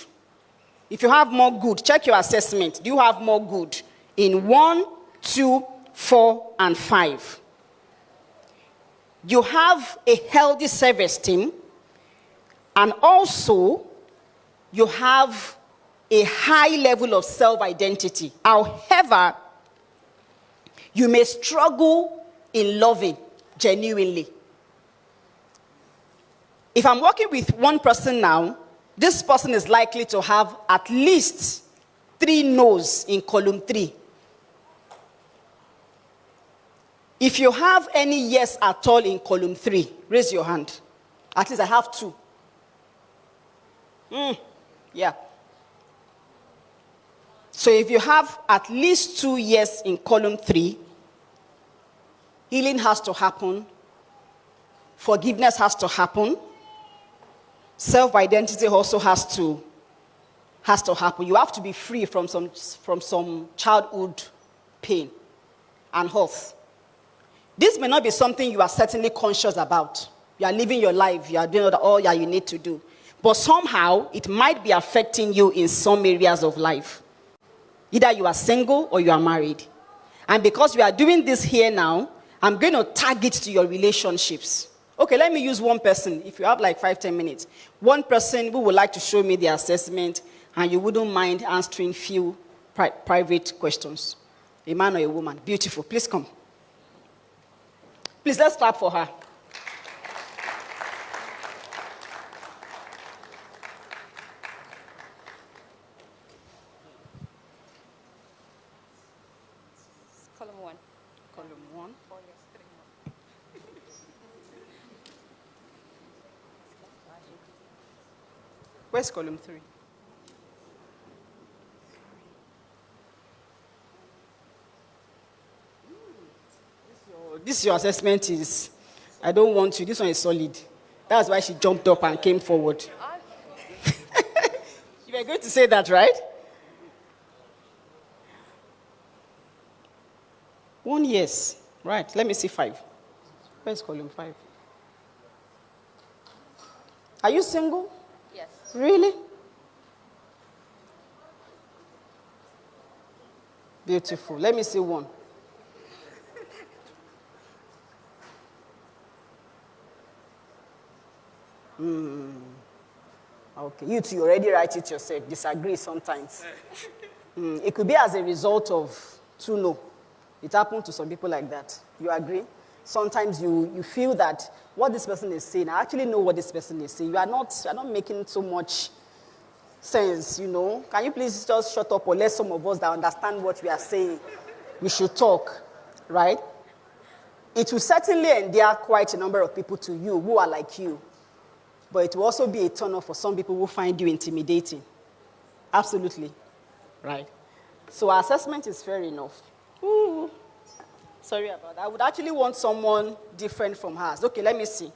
if you have more good, check your assessment. Do you have more good in 1, 2, 4, and 5? You have a healthy self-esteem, and also you have a high level of self-identity. However, you may struggle in loving genuinely. If I'm working with one person now, this person is likely to have at least 3 no's in column 3. If you have any yes at all in column 3, raise your hand. At least I have 2. Yeah. So if you have at least 2 yes in column 3, healing has to happen. Forgiveness has to happen. Self-identity also has to happen. You have to be free from some childhood pain and health. This may not be something you are certainly conscious about. You are living your life. You are doing all that you need to do. But somehow, it might be affecting you in some areas of life. Either you are single or you are married. And because we are doing this here now, I'm going to tag it to your relationships. Okay, let me use one person. If you have like 5-10 minutes. One person who would like to show me the assessment, and you wouldn't mind answering few private questions. A man or a woman. Beautiful. Please come. Please, let's clap for her. Column 1. Column 1. Where's column 3? This your assessment is, I don't want you. This one is solid. That's why she jumped up and came forward. You were going to say that, right? 1 yes. Right. Let me see 5. Where's column 5? Are you single? Yes. Really? Beautiful. Let me see 1. Okay. You two already write it yourself. Disagree sometimes. It could be as a result of 2 no. It happened to some people like that. You agree? Sometimes you feel that what this person is saying, I actually know what this person is saying. You are not making so much sense, you know. Can you please just shut up or let some of us that understand what we are saying, we should talk, right? It will certainly endear quite a number of people to you who are like you. But it will also be a turn off for some people who find you intimidating. Absolutely. Right. So our assessment is fair enough. Ooh. Sorry about that. I would actually want someone different from hers. Okay, let me see.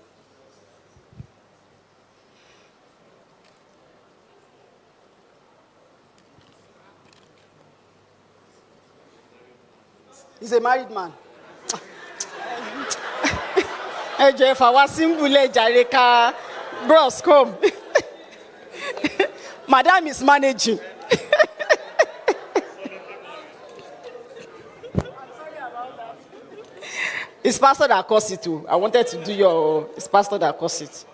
He's a married man. If I was single, Jareka, bros, come. Madam is managing. It's pastor that caused it too. I wanted to do your... It's pastor that caused it.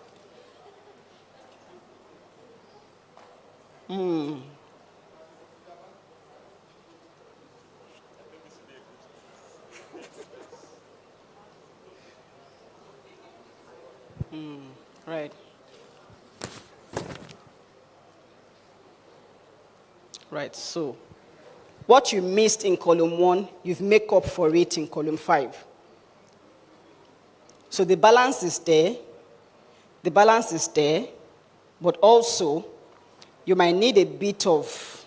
Right. Right, so what you missed in column 1, you've make up for it in column 5. So the balance is there. The balance is there. But also, you might need a bit of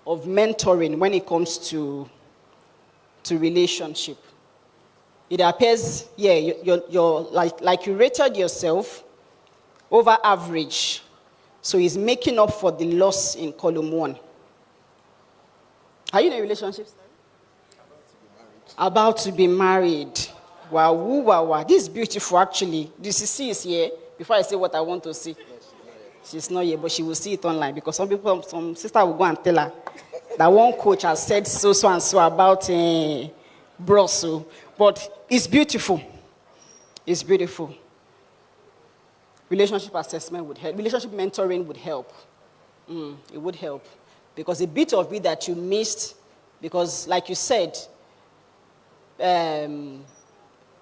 mentoring when it comes to relationship. It appears, yeah, you're like you rated yourself over average. So it's making up for the loss in column 1. Are you in a relationship? About to be married. Wow, wow, wow. This is beautiful, actually. The CC is here. Before I say what I want to see. She's not here, but she will see it online. Because some sister will go and tell her that one coach has said so and so about Brosso. But it's beautiful. It's beautiful. Relationship assessment would help. Relationship mentoring would help. It would help. Because a bit of it that you missed, because like you said, a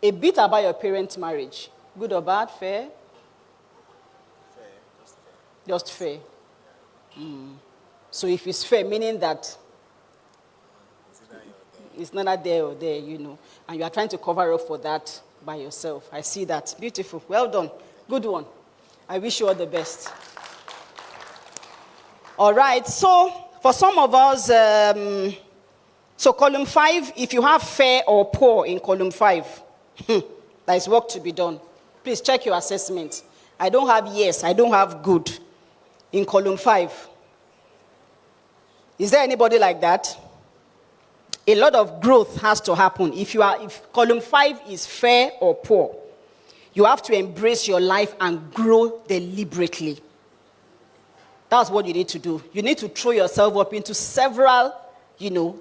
bit about your parents' marriage. Good or bad? Fair? Fair, Just fair. So if it's fair, meaning that it's neither there or there, you know, and you are trying to cover up for that by yourself. I see that. Beautiful. Well done. Good one. I wish you all the best. All right. So for some of us, so column 5, if you have fair or poor in column 5, there is work to be done. Please check your assessment. I don't have yes, I don't have good in column 5. Is there anybody like that? A lot of growth has to happen. If column 5 is fair or poor, you have to embrace your life and grow deliberately. That's what you need to do. You need to throw yourself up into several,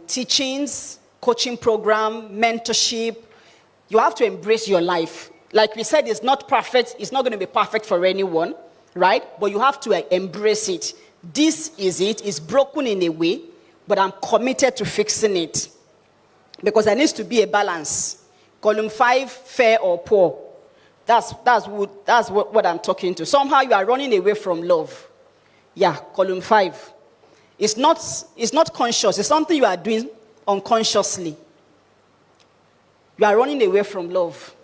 teachings, coaching program, mentorship. You have to embrace your life. Like we said, it's not perfect. It's not going to be perfect for anyone, right? But you have to embrace it. This is it. It's broken in a way, but I'm committed to fixing it. Because there needs to be a balance. Column 5, fair or poor. That's what I'm talking to. Somehow you are running away from love. Yeah, column 5. It's not conscious. It's something you are doing unconsciously. You are running away from love.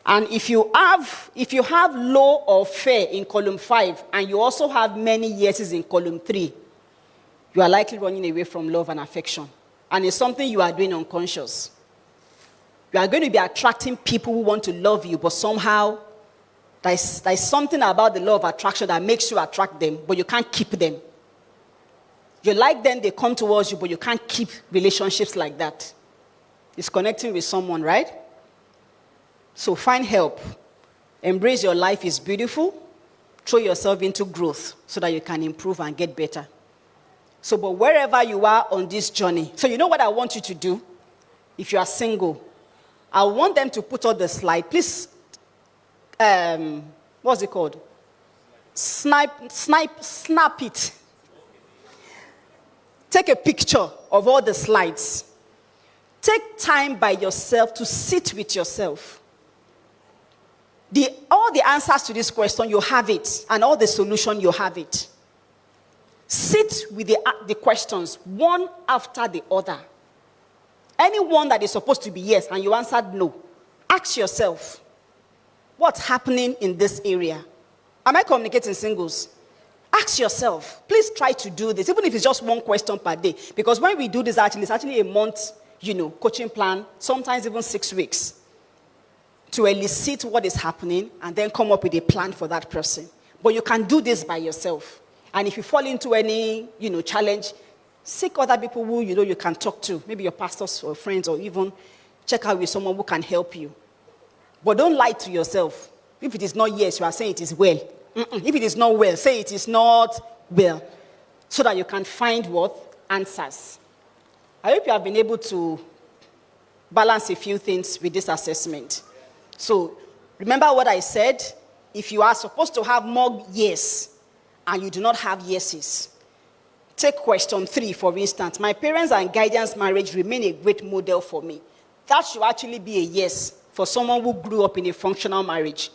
And if you have low or fair in column 5, and you also have many yeses in column 3, you are likely running away from love and affection. And it's something you are doing unconscious. You are going to be attracting people who want to love you, but somehow there's something about the law of attraction that makes you attract them, but you can't keep them. You like them, they come towards you, but you can't keep relationships like that. It's connecting with someone, right? So find help. Embrace your life is beautiful. Throw yourself into growth so that you can improve and get better. So, but wherever you are on this journey, so you know what I want you to do? If you are single, I want them to put on the slide. Please, what's it called? Snap it. Take a picture of all the slides. Take time by yourself to sit with yourself. All the answers to this question, you have it. And all the solution, you have it. Sit with the questions, one after the other. Anyone that is supposed to be yes, and you answered no, ask yourself, what's happening in this area? Am I communicating singles? Ask yourself. Please try to do this, even if it's just one question per day. Because when we do this, it's actually a month, coaching plan, sometimes even 6 weeks, to elicit what is happening and then come up with a plan for that person. But you can do this by yourself. And if you fall into any, challenge, seek other people who you can talk to, maybe your pastors or friends, or even check out with someone who can help you. But don't lie to yourself. If it is not yes, you are saying it is well. If it is not well, say it is not well, so that you can find what? Answers. I hope you have been able to balance a few things with this assessment. So remember what I said. If you are supposed to have more yes and you do not have yeses, take question 3, for instance. My parents and guidance marriage remain a great model for me. That should actually be a yes for someone who grew up in a functional marriage.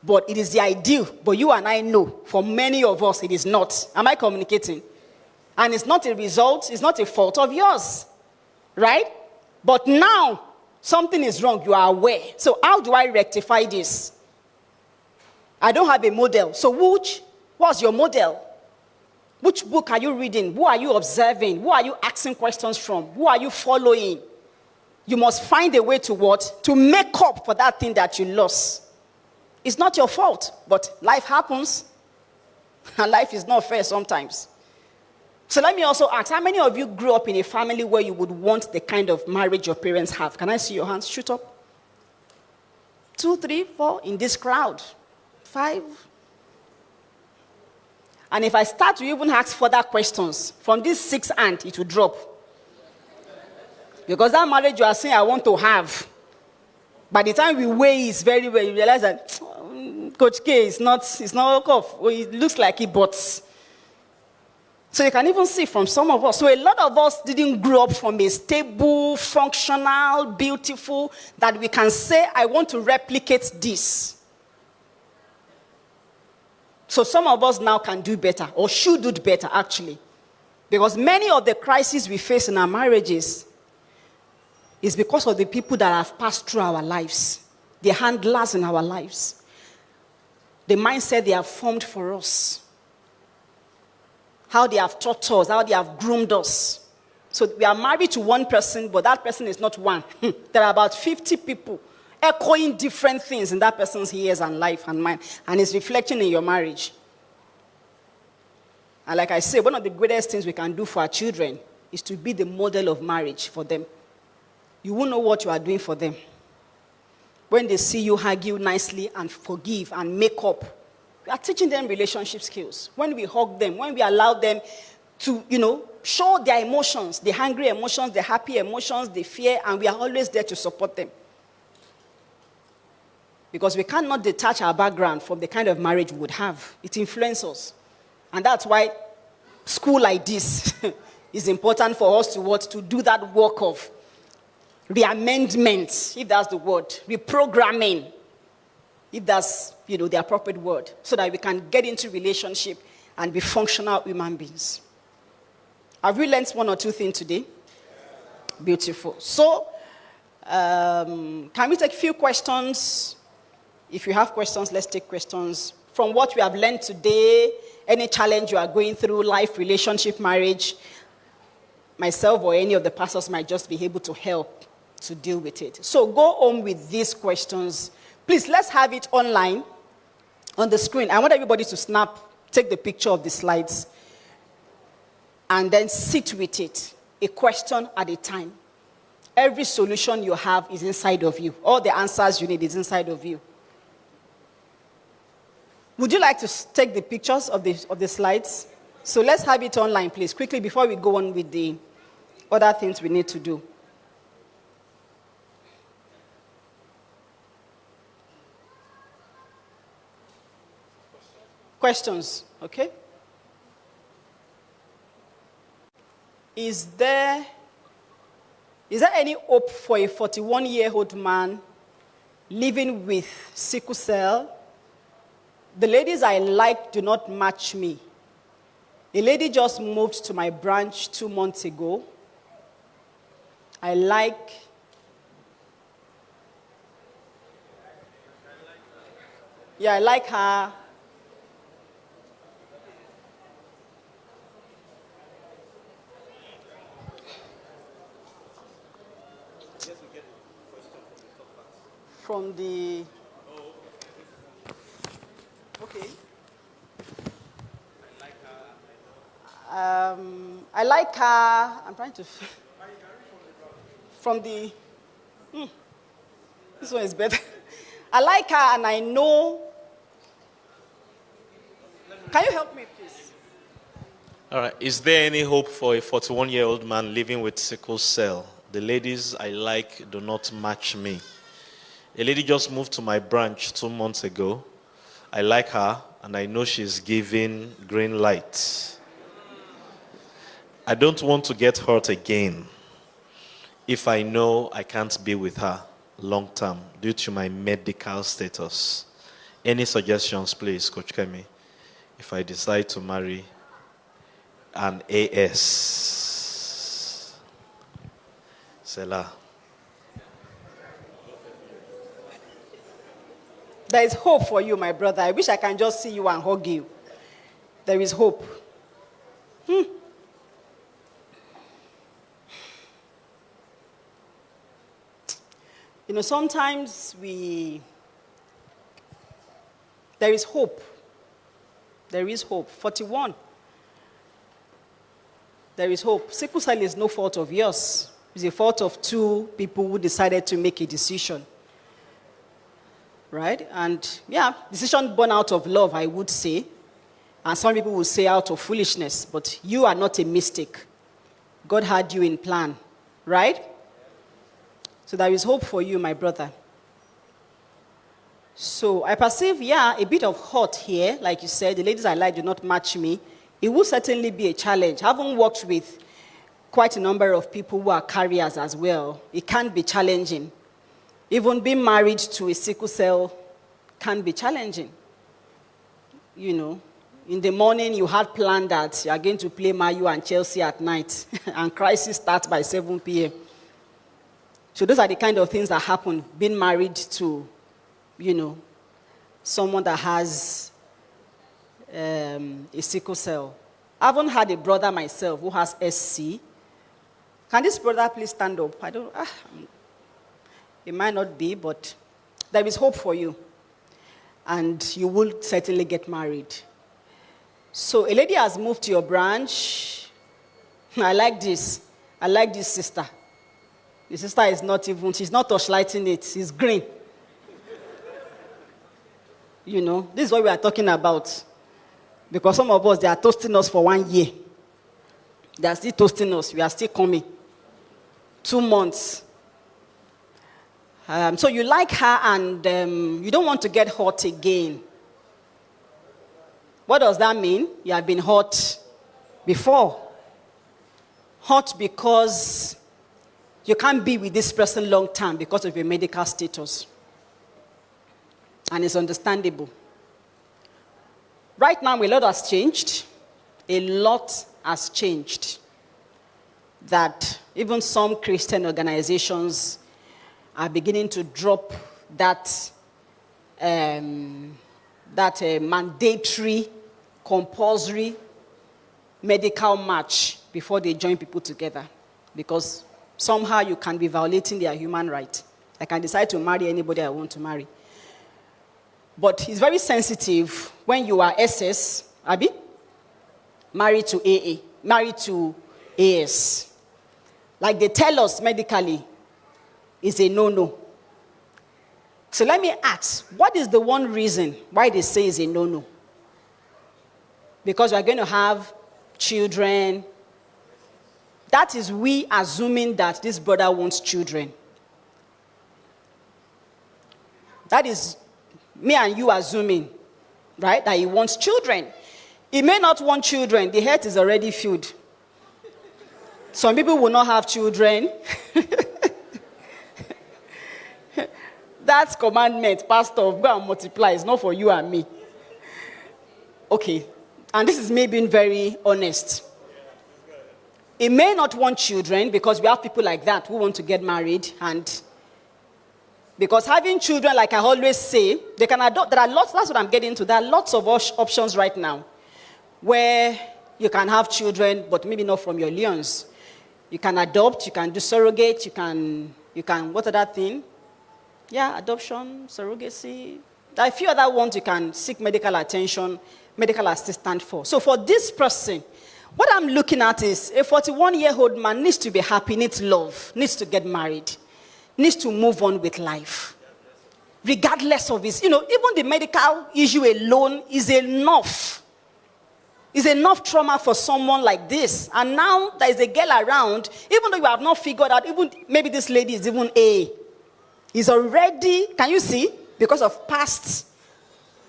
But it is the ideal. But you and I know, for many of us, it is not. Am I communicating? And it's not a result, it's not a fault of yours. Right? But now, something is wrong, you are aware. So how do I rectify this? I don't have a model. So what's your model? Which book are you reading? Who are you observing? Who are you asking questions from? Who are you following? You must find a way to what? To make up for that thing that you lost. It's not your fault, but life happens. And life is not fair sometimes. So let me also ask, how many of you grew up in a family where you would want the kind of marriage your parents have? Can I see your hands? Shoot up. 2, 3, 4 in this crowd. 5. And if I start to even ask further questions, from this 6th hand, it will drop. Because that marriage you are saying I want to have, by the time we weigh it very well, you realize that Coach K is not off. It looks like it, but. So you can even see from some of us. So a lot of us didn't grow up from a stable, functional, beautiful, that we can say, I want to replicate this. So some of us now can do better, or should do better, actually. Because many of the crises we face in our marriages is because of the people that have passed through our lives, the handlers in our lives, the mindset they have formed for us, how they have taught us, how they have groomed us. So we are married to one person, but that person is not one. There are about 50 people echoing different things in that person's ears and life and mind, and it's reflecting in your marriage. And like I say, one of the greatest things we can do for our children is to be the model of marriage for them. You won't know what you are doing for them. When they see you argue nicely and forgive and make up, we are teaching them relationship skills. When we hug them, when we allow them to, show their emotions, the hungry emotions, the happy emotions, the fear, and we are always there to support them. Because we cannot detach our background from the kind of marriage we would have. It influences us. And that's why school like this is important for us to do that work of reamendment, if that's the word, reprogramming, if that's, the appropriate word, so that we can get into relationship and be functional human beings. Have we learned 1 or 2 things today? Beautiful. So, can we take a few questions? If you have questions, let's take questions. From what we have learned today, any challenge you are going through, life, relationship, marriage, myself or any of the pastors might just be able to help to deal with it. So go home with these questions. Please, let's have it online on the screen. I want everybody to take the picture of the slides. and then sit with it, a question at a time. Every solution you have is inside of you. All the answers you need is inside of you. Would you like to take the pictures of the slides? So let's have it online, please, quickly before we go on with the other things we need to do. Questions, okay? Is there any hope for a 41-year-old man living with sickle cell? The ladies I like do not match me. A lady just moved to my branch 2 months ago. I like her. From the... Okay. I like her. I'm trying to... From the... This one is better. I like her and I know... Can you help me, please? All right. Is there any hope for a 41-year-old man living with sickle cell? The ladies I like do not match me. A lady just moved to my branch 2 months ago. I like her, and I know she's giving green light. I don't want to get hurt again if I know I can't be with her long term due to my medical status. Any suggestions, please, Coach Kemi, if I decide to marry an AS? Selah. There is hope for you, my brother. I wish I can just see you and hug you. There is hope. You know, sometimes there is hope. There is hope. 41. There is hope. Sickle cell is no fault of yours. It's the fault of two people who decided to make a decision. Right? And yeah, decision born out of love, I would say. And some people will say out of foolishness. But you are not a mistake. God had you in plan. Right? So there is hope for you, my brother. So I perceive, a bit of hurt here. Like you said, the ladies I like do not match me. It will certainly be a challenge. I haven't worked with quite a number of people who are carriers as well. It can be challenging. Even being married to a sickle cell can be challenging. You know, in the morning you had planned that you are going to play Man U and Chelsea at night, and crisis starts by 7 p.m. So those are the kind of things that happen, being married to, someone that has a sickle cell. I haven't had a brother myself who has SC. Can this brother please stand up? It might not be, but there is hope for you. And you will certainly get married. So a lady has moved to your branch. I like this. I like this sister. The sister is not even, she's not torchlighting it. She's green. This is what we are talking about. Because some of us, they are toasting us for 1 year. They are still toasting us. We are still coming. 2 months. So you like her and you don't want to get hurt again. What does that mean? You have been hurt before. Hurt because you can't be with this person long term because of your medical status. And it's understandable. Right now, a lot has changed. A lot has changed. That even some Christian organizations are beginning to drop that mandatory, compulsory medical match before they join people together. Because somehow you can be violating their human right. I can decide to marry anybody I want to marry. But it's very sensitive when you are SS, married to AA. married to AS. Like they tell us medically, is a no-no. So let me ask, what is the one reason why they say it's a no-no? Because we're going to have children. That is we assuming that this brother wants children. That is me and you assuming, right, that he wants children. He may not want children. The head is already filled. Some people will not have children. That's commandment, pastor, go and multiply. It's not for you and me. Okay. And this is me being very honest. He may not want children because we have people like that who want to get married. And because having children, like I always say, they can adopt. There are lots, that's what I'm getting to. There are lots of options right now where you can have children, but maybe not from your lions. You can adopt, you can do surrogate, you can, what other thing? Yeah, adoption, surrogacy. There are a few other ones you can seek medical attention, medical assistance for. So for this person, what I'm looking at is a 41-year-old man needs to be happy, needs love, needs to get married, needs to move on with life. Regardless of his, even the medical issue alone is enough. Is enough trauma for someone like this. And now there is a girl around, even though you have not figured out, even maybe this lady is even A. Is already, can you see? Because of past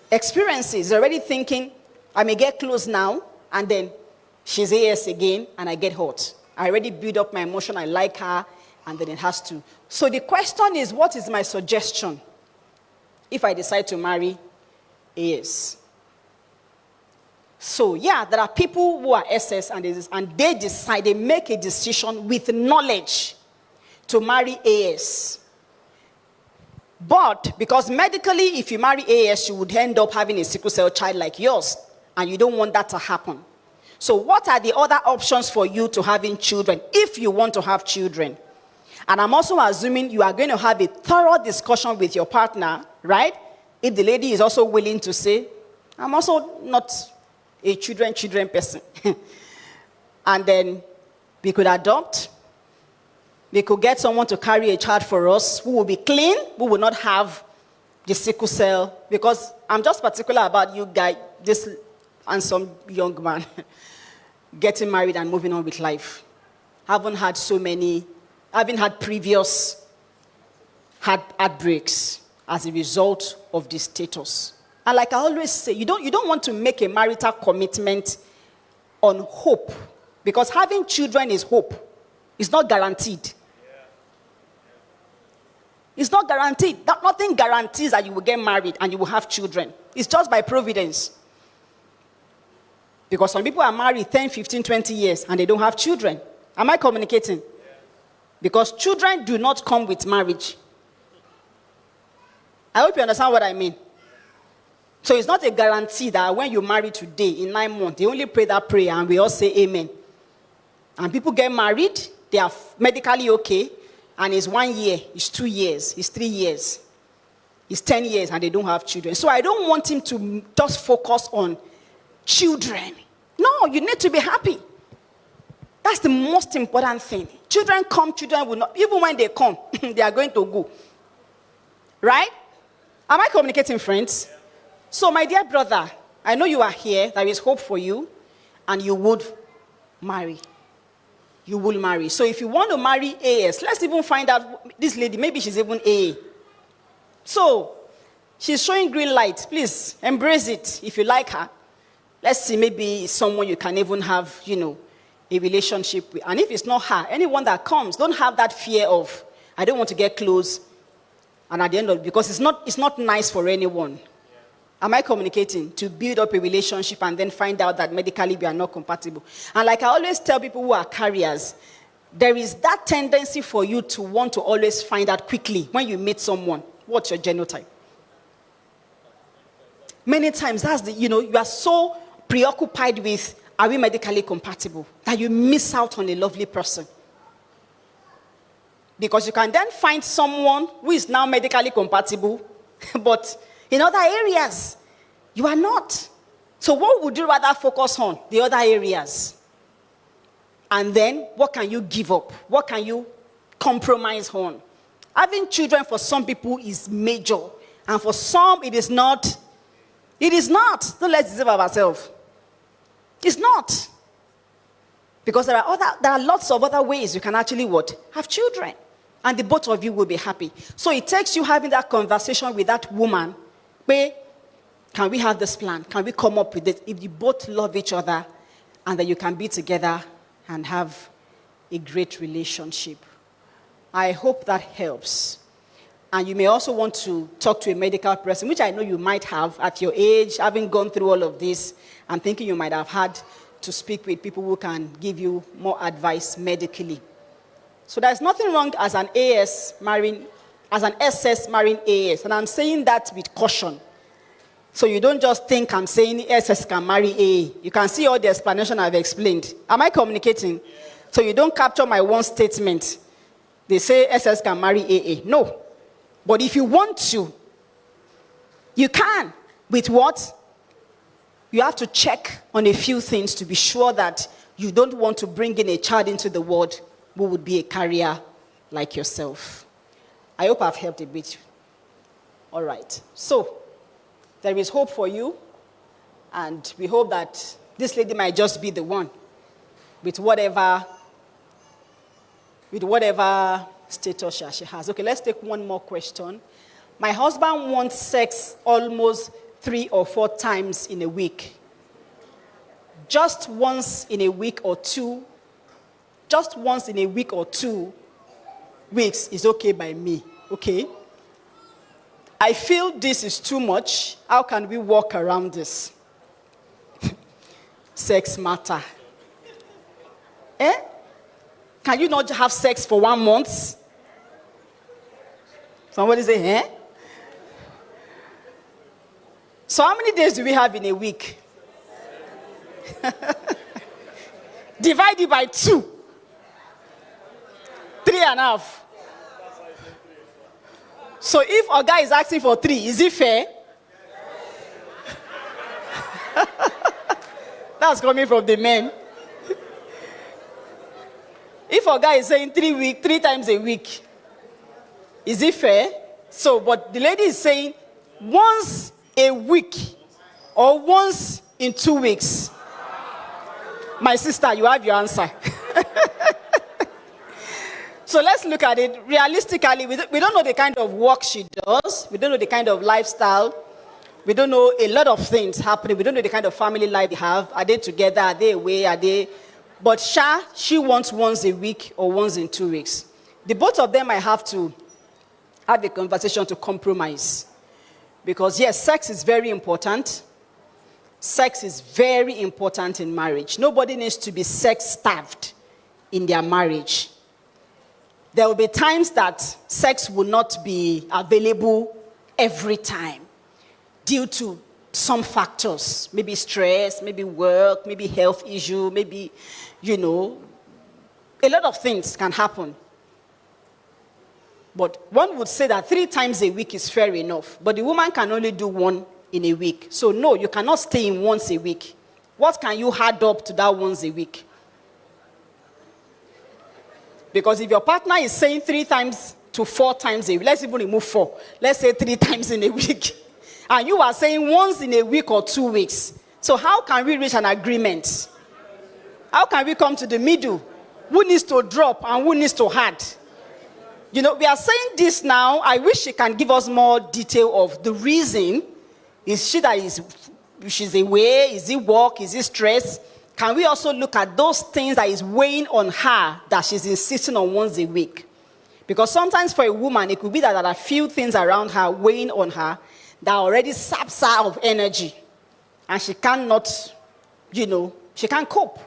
experiences, already thinking, I may get close now, and then she's AS again, and I get hurt. I already build up my emotion, I like her, and then it has to. So the question is, what is my suggestion if I decide to marry AS? So yeah, there are people who are SS, and they decide, they make a decision with knowledge to marry AS. But because medically, if you marry AS, you would end up having a sickle cell child like yours, and you don't want that to happen. So what are the other options for you to having children, if you want to have children? And I'm also assuming you are going to have a thorough discussion with your partner, right? If the lady is also willing to say, I'm also not a children person. And then we could adopt. We could get someone to carry a child for us who will be clean, who will not have the sickle cell. Because I'm just particular about you guys, this handsome young man, getting married and moving on with life. Haven't had previous heartbreaks as a result of this status. And like I always say, you don't want to make a marital commitment on hope. Because having children is hope. It's not guaranteed. It's not guaranteed. Nothing guarantees that you will get married and you will have children. It's just by providence. Because some people are married 10, 15, 20 years and they don't have children. Am I communicating? Yeah. Because children do not come with marriage. I hope you understand what I mean. So it's not a guarantee that when you marry today, in 9 months, they only pray that prayer and we all say amen. And people get married, they are medically okay, and it's 1 year, it's 2 years, it's 3 years, it's 10 years, and they don't have children. So I don't want him to just focus on children. No, you need to be happy. That's the most important thing. Children come, children will not. Even when they come, they are going to go. Right? Am I communicating, friends? Yeah. So, my dear brother, I know you are here. There is hope for you. And you would marry. You will marry. So, if you want to marry AS, let's even find out this lady. Maybe she's even AA. So, she's showing green light. Please, embrace it if you like her. Let's see, maybe someone you can even have, a relationship with. And if it's not her, anyone that comes, don't have that fear of, I don't want to get close. And at the end of it, because it's not nice for anyone. Yeah. Am I communicating? To build up a relationship and then find out that medically we are not compatible. And like I always tell people who are carriers, there is that tendency for you to want to always find out quickly when you meet someone, what's your genotype? Many times that's you are so preoccupied with, are we medically compatible, that you miss out on a lovely person. Because you can then find someone who is now medically compatible, but in other areas, you are not. So what would you rather focus on? The other areas. And then, what can you give up? What can you compromise on? Having children for some people is major. And for some, it is not. It is not. Don't let's deceive ourselves. It's not. Because there are lots of other ways you can actually what? Have children. And the both of you will be happy. So it takes you having that conversation with that woman. Where, can we have this plan? Can we come up with it? If you both love each other, and that you can be together and have a great relationship. I hope that helps. And you may also want to talk to a medical person, which I know you might have at your age, having gone through all of this. I'm thinking you might have had to speak with people who can give you more advice medically. So there's nothing wrong as an SS marrying AS. And I'm saying that with caution. So you don't just think I'm saying SS can marry AA. You can see all the explanation I've explained. Am I communicating? So you don't capture my one statement. They say SS can marry AA. No. But if you want to, you can. With what? You have to check on a few things to be sure that you don't want to bring in a child into the world who would be a carrier like yourself. I hope I've helped a bit. All right. So, there is hope for you, and we hope that this lady might just be the one with whatever status she has. Okay, let's take one more question. My husband wants sex almost 3 or 4 times in a week. Just once in a week or 2 weeks is okay by me. Okay? I feel this is too much. How can we work around this? Sex matter. Can you not have sex for 1 month? Somebody say, eh? So how many days do we have in a week? Divide it by 2. 3.5. So if a guy is asking for 3, is it fair? That's coming from the men. If a guy is saying 3 times a week, is it fair? So, but the lady is saying once a week or once in 2 weeks. My sister, you have your answer. So let's look at it realistically. We don't know the kind of work she does. We don't know the kind of lifestyle. We don't know a lot of things happening. We don't know the kind of family life they have. Are they together? Are they away? Are they? But she wants once a week or once in 2 weeks. The both of them might have to have a conversation to compromise. Because yes, sex is very important. Sex is very important in marriage. Nobody needs to be sex-starved in their marriage. There will be times that sex will not be available every time due to some factors. Maybe stress, maybe work, maybe health issue, maybe, a lot of things can happen. But one would say that 3 times a week is fair enough. But the woman can only do 1 in a week. So no, you cannot stay in once a week. What can you add up to that once a week? Because if your partner is saying 3 times to 4 times a week, let's even remove 4. Let's say 3 times in a week. And you are saying once in a week or 2 weeks. So how can we reach an agreement? How can we come to the middle? Who needs to drop and who needs to add? We are saying this now. I wish she can give us more detail of the reason. Is she that she's away? Is it work? Is it stress? Can we also look at those things that is weighing on her that she's insisting on once a week? Because sometimes for a woman, it could be that there are a few things around her weighing on her that already saps her of energy. And she cannot, she can't cope.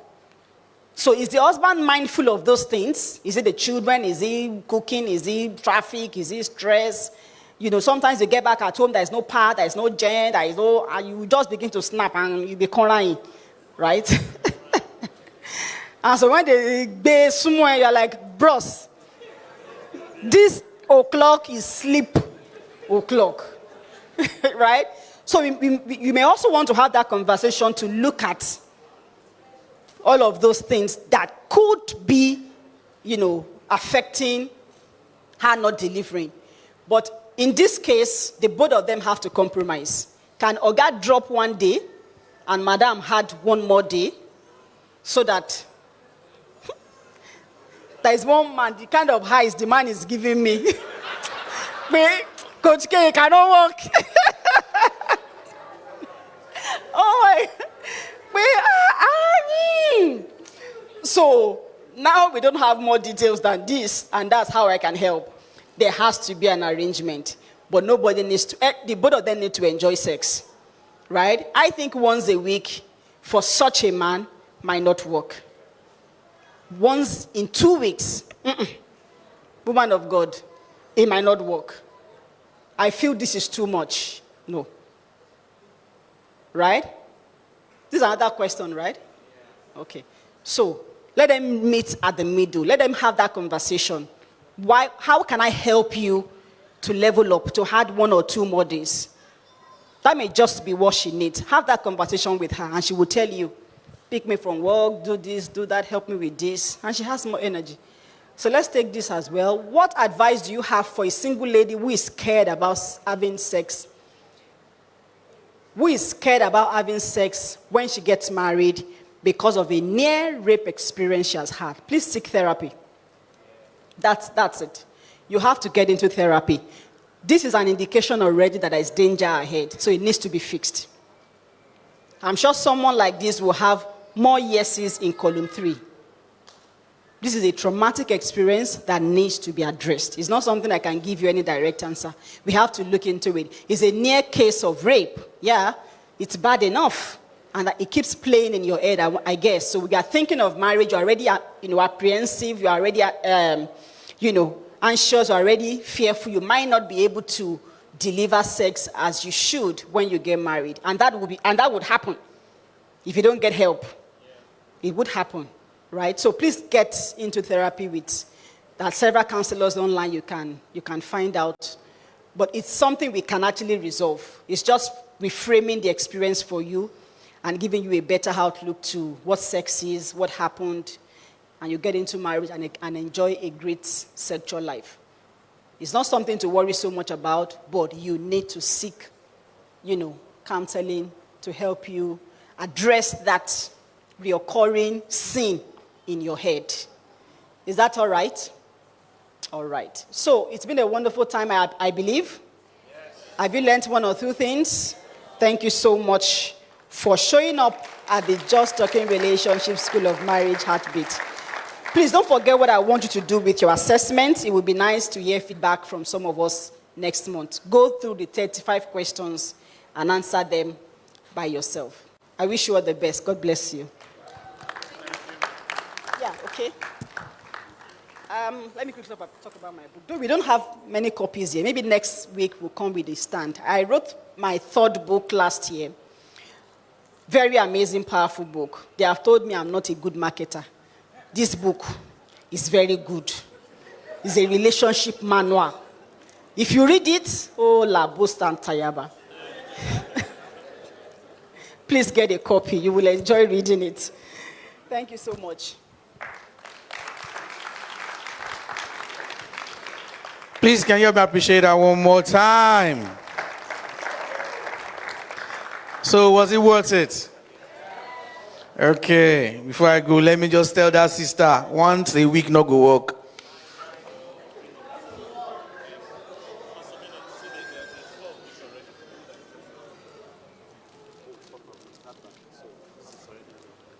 So is the husband mindful of those things? Is it the children? Is he cooking? Is he traffic? Is he stress? Sometimes you get back at home, there's no power, there's no gen, and you just begin to snap and you be crying. Right? And so when they be somewhere, you're like, bros, this o'clock is sleep o'clock. Right? So you may also want to have that conversation to look at all of those things that could be, affecting her not delivering. But in this case, the both of them have to compromise. Can Oga drop one day and Madam had one more day so that there is one man, the kind of highs the man is giving me. Wait, Coach K, cannot work. Oh my. So now we don't have more details than this, and that's how I can help. There has to be an arrangement, but nobody needs to, the both of them need to enjoy sex, right? I think once a week for such a man might not work. Once in 2 weeks, woman of God, it might not work. I feel this is too much. No. Right? This is another question, right? Okay. So, let them meet at the middle. Let them have that conversation. How can I help you to level up, to add 1 or 2 more days? That may just be what she needs. Have that conversation with her, and she will tell you, pick me from work, do this, do that, help me with this. And she has more energy. So let's take this as well. What advice do you have for a single lady who is scared about having sex? Who is scared about having sex when she gets married because of a near rape experience she has had? Please seek therapy. That's it. You have to get into therapy. This is an indication already that there is danger ahead, so it needs to be fixed. I'm sure someone like this will have more yeses in column 3. This is a traumatic experience that needs to be addressed. It's not something I can give you any direct answer. We have to look into it. It's a near case of rape. Yeah, it's bad enough. And it keeps playing in your head, I guess. So we are thinking of marriage, you're already apprehensive, you're already anxious, you're already fearful. You might not be able to deliver sex as you should when you get married. And that would happen if you don't get help. It would happen. Right? So please get into therapy with there are several counselors online you can find out. But it's something we can actually resolve. It's just reframing the experience for you and giving you a better outlook to what sex is, what happened, and you get into marriage and enjoy a great sexual life. It's not something to worry so much about, but you need to seek, counseling to help you address that reoccurring sin in your head. Is that all right? All right. So it's been a wonderful time, I believe. Yes. Have you learned 1 or 2 things? Thank you so much for showing up at the Just Talking Relationship School of Marriage Heartbeat. Please don't forget what I want you to do with your assessment. It would be nice to hear feedback from some of us next month. Go through the 35 questions and answer them by yourself. I wish you all the best. God bless you. Yeah, okay. Let me quickly talk about my book. Though we don't have many copies here. Maybe next week we'll come with a stand. I wrote my 3rd book last year. Very amazing, powerful book. They have told me I'm not a good marketer. This book is very good. It's a relationship manual. If you read it, la bosta and tayaba. Please get a copy. You will enjoy reading it. Thank you so much. Please, can you appreciate that one more time? So, was it worth it? Okay, before I go, let me just tell that sister, once a week, no go work.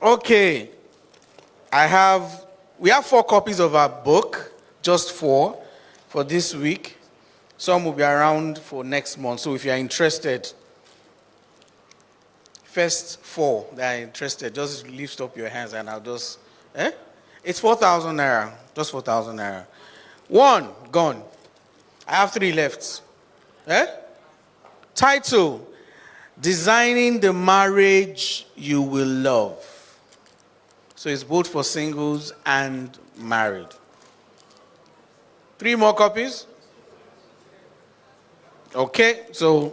Okay, we have 4 copies of our book, just 4 for this week. Some will be around for next month. So if you are interested, first 4 that are interested, just lift up your hands and I'll just, It's 4,000 naira, just 4,000 naira. 1, gone. I have 3 left. Title, Designing the Marriage You Will Love. So it's both for singles and married. 3 more copies? Okay, so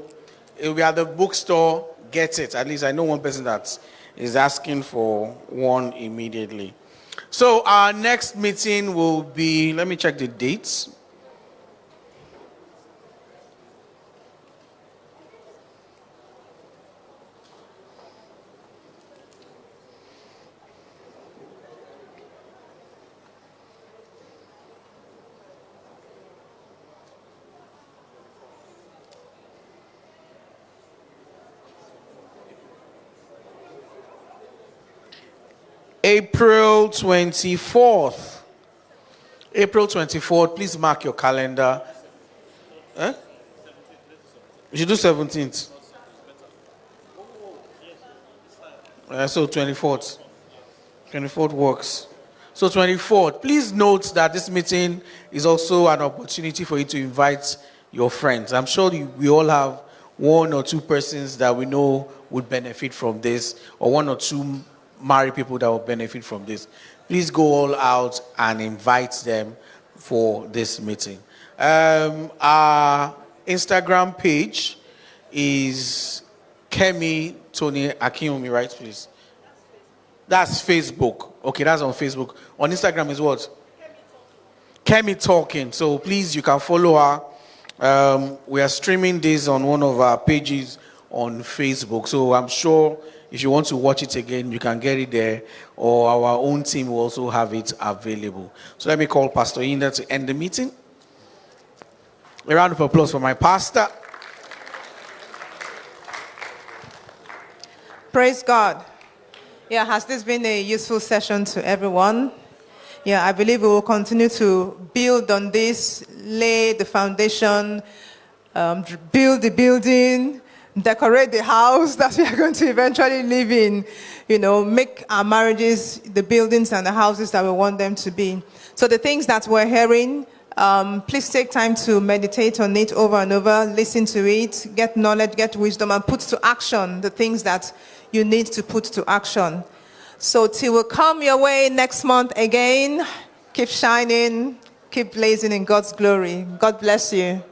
it will be at the bookstore. Get it. At least I know one person that is asking for one immediately. So our next meeting will be, let me check the dates. April 24th. April 24th, please mark your calendar. Eh? We should do 17th. So 24th. 24th works. So 24th, please note that this meeting is also an opportunity for you to invite your friends. I'm sure we all have one or two persons that we know would benefit from this, or one or two married people that will benefit from this. Please go all out and invite them for this meeting. Our Instagram page is TONY-AKINWUNMI, right, please? That's Facebook. Okay, that's on Facebook. On Instagram is what? Kemi Talking. So please, you can follow her. We are streaming this on one of our pages on Facebook. So I'm sure if you want to watch it again, you can get it there, or our own team will also have it available. So let me call Pastor Inda to end the meeting. A round of applause for my pastor. Praise God. Yeah, has this been a useful session to everyone? Yeah, I believe we will continue to build on this, lay the foundation, build the building, decorate the house that we are going to eventually live in, make our marriages the buildings and the houses that we want them to be. So the things that we're hearing, please take time to meditate on it over and over, listen to it, get knowledge, get wisdom, and put to action the things that you need to put to action. So till we come your way next month again, keep shining, keep blazing in God's glory. God bless you.